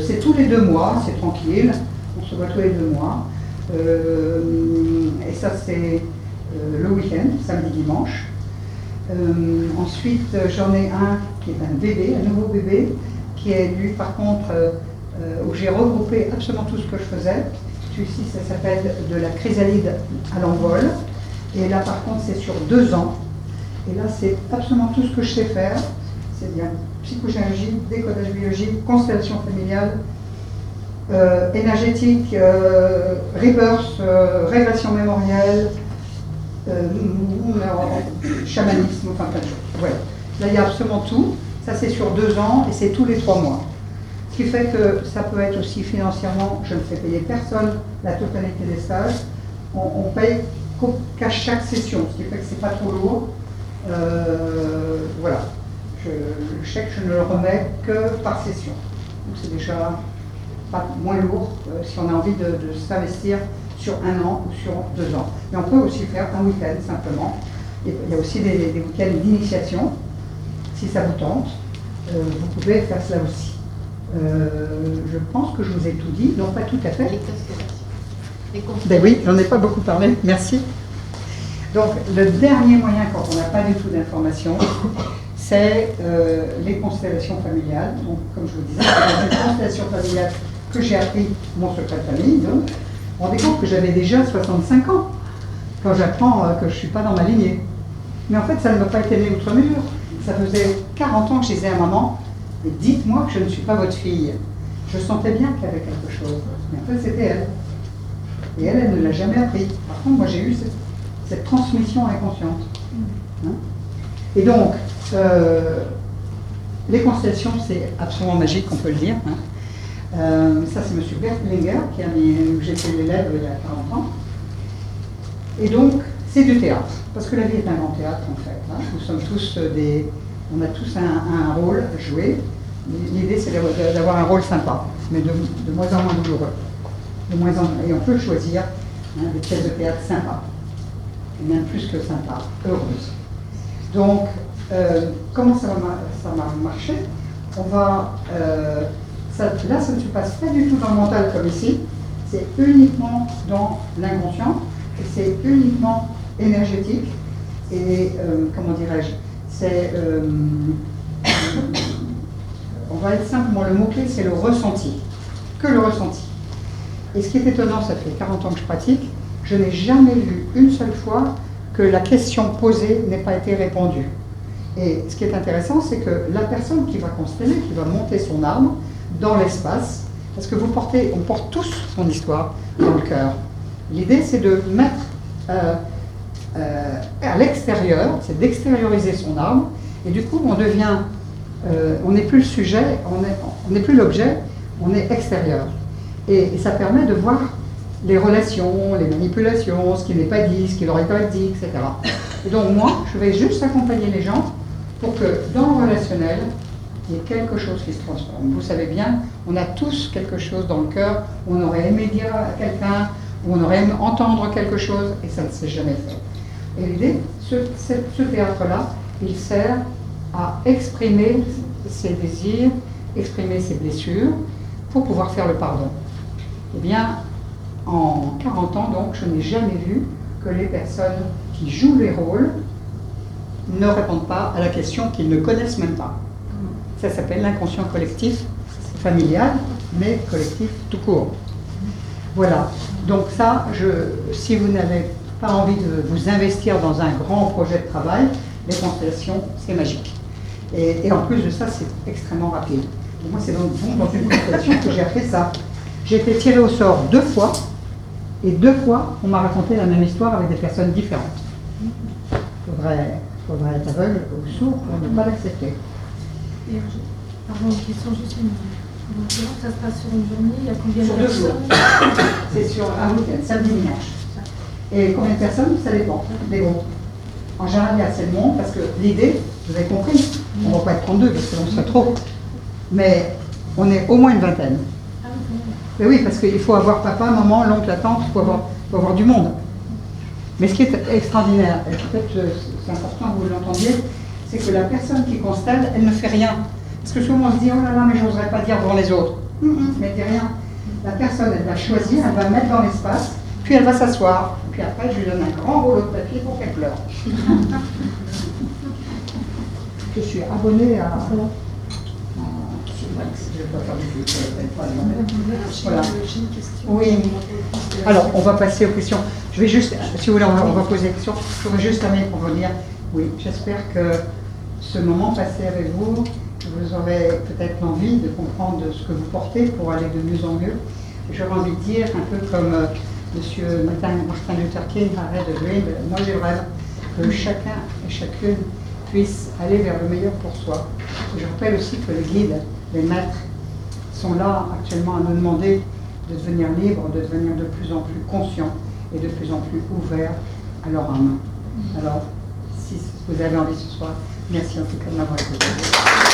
C'est tous les 2 mois, c'est tranquille, on se voit tous les 2 mois. Et ça c'est le week-end, samedi, dimanche. Ensuite j'en ai un qui est un bébé, un nouveau bébé, qui est lui par contre où j'ai regroupé absolument tout ce que je faisais. Celui-ci ça s'appelle de la chrysalide à l'envol. Et là par contre c'est sur 2 ans. Et là c'est absolument tout ce que je sais faire. C'est bien psychogénéalogie, décodage biologique, constellation familiale, énergétique, rebirth, régression mémorielle, chamanisme, enfin plein de choses. Voilà. Là, il y a absolument tout. Ça, c'est sur 2 ans et c'est tous les 3 mois. Ce qui fait que ça peut être aussi financièrement, je ne fais payer personne la totalité des stages. On paye qu'à chaque session, ce qui fait que c'est pas trop lourd. Voilà. Le chèque, je ne le remets que par session. Donc c'est déjà pas moins lourd si on a envie de s'investir sur 1 an ou sur 2 ans. Et on peut aussi faire un week-end simplement. Et il y a aussi des week-ends d'initiation. Si ça vous tente, vous pouvez faire cela aussi. Je pense que je vous ai tout dit, non pas tout à fait. Ben oui, j'en ai pas beaucoup parlé, merci. Donc le dernier moyen quand on n'a pas du tout d'informations, c'est les constellations familiales. Donc comme je vous disais, c'est les constellations familiales que j'ai appris mon secret de famille. Donc, vous vous rendez compte que j'avais déjà 65 ans quand j'apprends que je ne suis pas dans ma lignée. Mais en fait, ça ne m'a pas été né outre mesure. Ça faisait 40 ans que je disais à maman, dites-moi que je ne suis pas votre fille. Je sentais bien qu'il y avait quelque chose. Mais en fait, c'était elle. Et elle ne l'a jamais appris. Par contre, moi, j'ai eu cette transmission inconsciente. Hein? Et donc, les constellations, c'est absolument magique, on peut le dire. Hein? Ça, c'est M. Bertlinger, qui a mis, j'ai fait l'élève il y a 40 ans. Et donc, c'est du théâtre. Parce que la vie est un grand théâtre, en fait. Hein? Nous sommes tous on a tous un rôle à jouer. L'idée, c'est d'avoir un rôle sympa, mais de moins en moins douloureux. Et on peut choisir des pièces de théâtre sympas, et même plus que sympas, heureuses. Donc, comment ça va marcher? On va, là, ça ne se passe pas du tout dans le mental comme ici, c'est uniquement dans l'inconscient, et c'est uniquement énergétique, et comment dirais-je, c'est, on va être simplement, le mot-clé, c'est le ressenti, que le ressenti. Et ce qui est étonnant, ça fait 40 ans que je pratique, je n'ai jamais vu une seule fois que la question posée n'ait pas été répondue. Et ce qui est intéressant, c'est que la personne qui va consteller, qui va monter son arbre dans l'espace, parce que on porte tous son histoire dans le cœur. L'idée, c'est de mettre à l'extérieur, c'est d'extérioriser son arbre, et du coup, on devient, on n'est plus le sujet, on n'est plus l'objet, on est extérieur. Et ça permet de voir les relations, les manipulations, ce qui n'est pas dit, ce qui n'aurait pas été dit, etc. Et donc moi, je vais juste accompagner les gens pour que dans le relationnel, il y ait quelque chose qui se transforme. Vous savez bien, on a tous quelque chose dans le cœur, où on aurait aimé dire à quelqu'un, où on aurait aimé entendre quelque chose, et ça ne s'est jamais fait. Et l'idée, ce théâtre-là, il sert à exprimer ses désirs, exprimer ses blessures, pour pouvoir faire le pardon. Eh bien, en 40 ans, donc, je n'ai jamais vu que les personnes qui jouent les rôles ne répondent pas à la question qu'ils ne connaissent même pas. Ça s'appelle l'inconscient collectif, familial, mais collectif tout court. Voilà. Donc ça, si vous n'avez pas envie de vous investir dans un grand projet de travail, les constellations, c'est magique. Et en plus de ça, c'est extrêmement rapide. Et moi, c'est dans une constellation que j'ai appris ça. J'ai été tirée au sort 2 fois, et 2 fois, on m'a raconté la même histoire avec des personnes différentes. Il faudrait être aveugle ou sourd pour ne pas l'accepter. Pardon, une question juste ça se passe sur une journée, il y a combien de personnes? Sur 2 jours. C'est sur un week-end, samedi, dimanche. Et combien de personnes? Ça dépend, des groupes. En général, il y a assez de monde, parce que l'idée, vous avez compris, on ne va pas être 32 parce que l'on serait trop. Mais on est au moins une vingtaine. Mais oui, parce qu'il faut avoir papa, maman, l'oncle, la tante, il faut avoir du monde. Mais ce qui est extraordinaire, et peut-être c'est important que vous l'entendiez, c'est que la personne qui constelle, elle ne fait rien. Parce que souvent on se dit, oh là là, mais je n'oserais pas dire devant les autres. Mais elle ne dit rien. La personne, elle va choisir, elle va mettre dans l'espace, puis elle va s'asseoir. Puis après, je lui donne un grand rouleau de papier pour qu'elle pleure. Je suis abonnée à... Voilà. Oui. Alors, on va passer aux questions. Je vais juste, si vous voulez, on va poser des questions. Je voudrais juste terminer pour vous dire, oui, j'espère que ce moment passé avec vous vous aurez peut-être l'envie de comprendre ce que vous portez pour aller de mieux en mieux. J'aurais envie de dire, un peu comme M. Martin Luther King parlait de Green, moi je rêve que chacun et chacune puisse aller vers le meilleur pour soi. Et je rappelle aussi que les guides, les maîtres, sont là actuellement à nous demander de devenir libres, de devenir de plus en plus conscients et de plus en plus ouverts à leur âme. Alors, si vous avez envie ce soir, merci en tout cas de m'avoir écouté.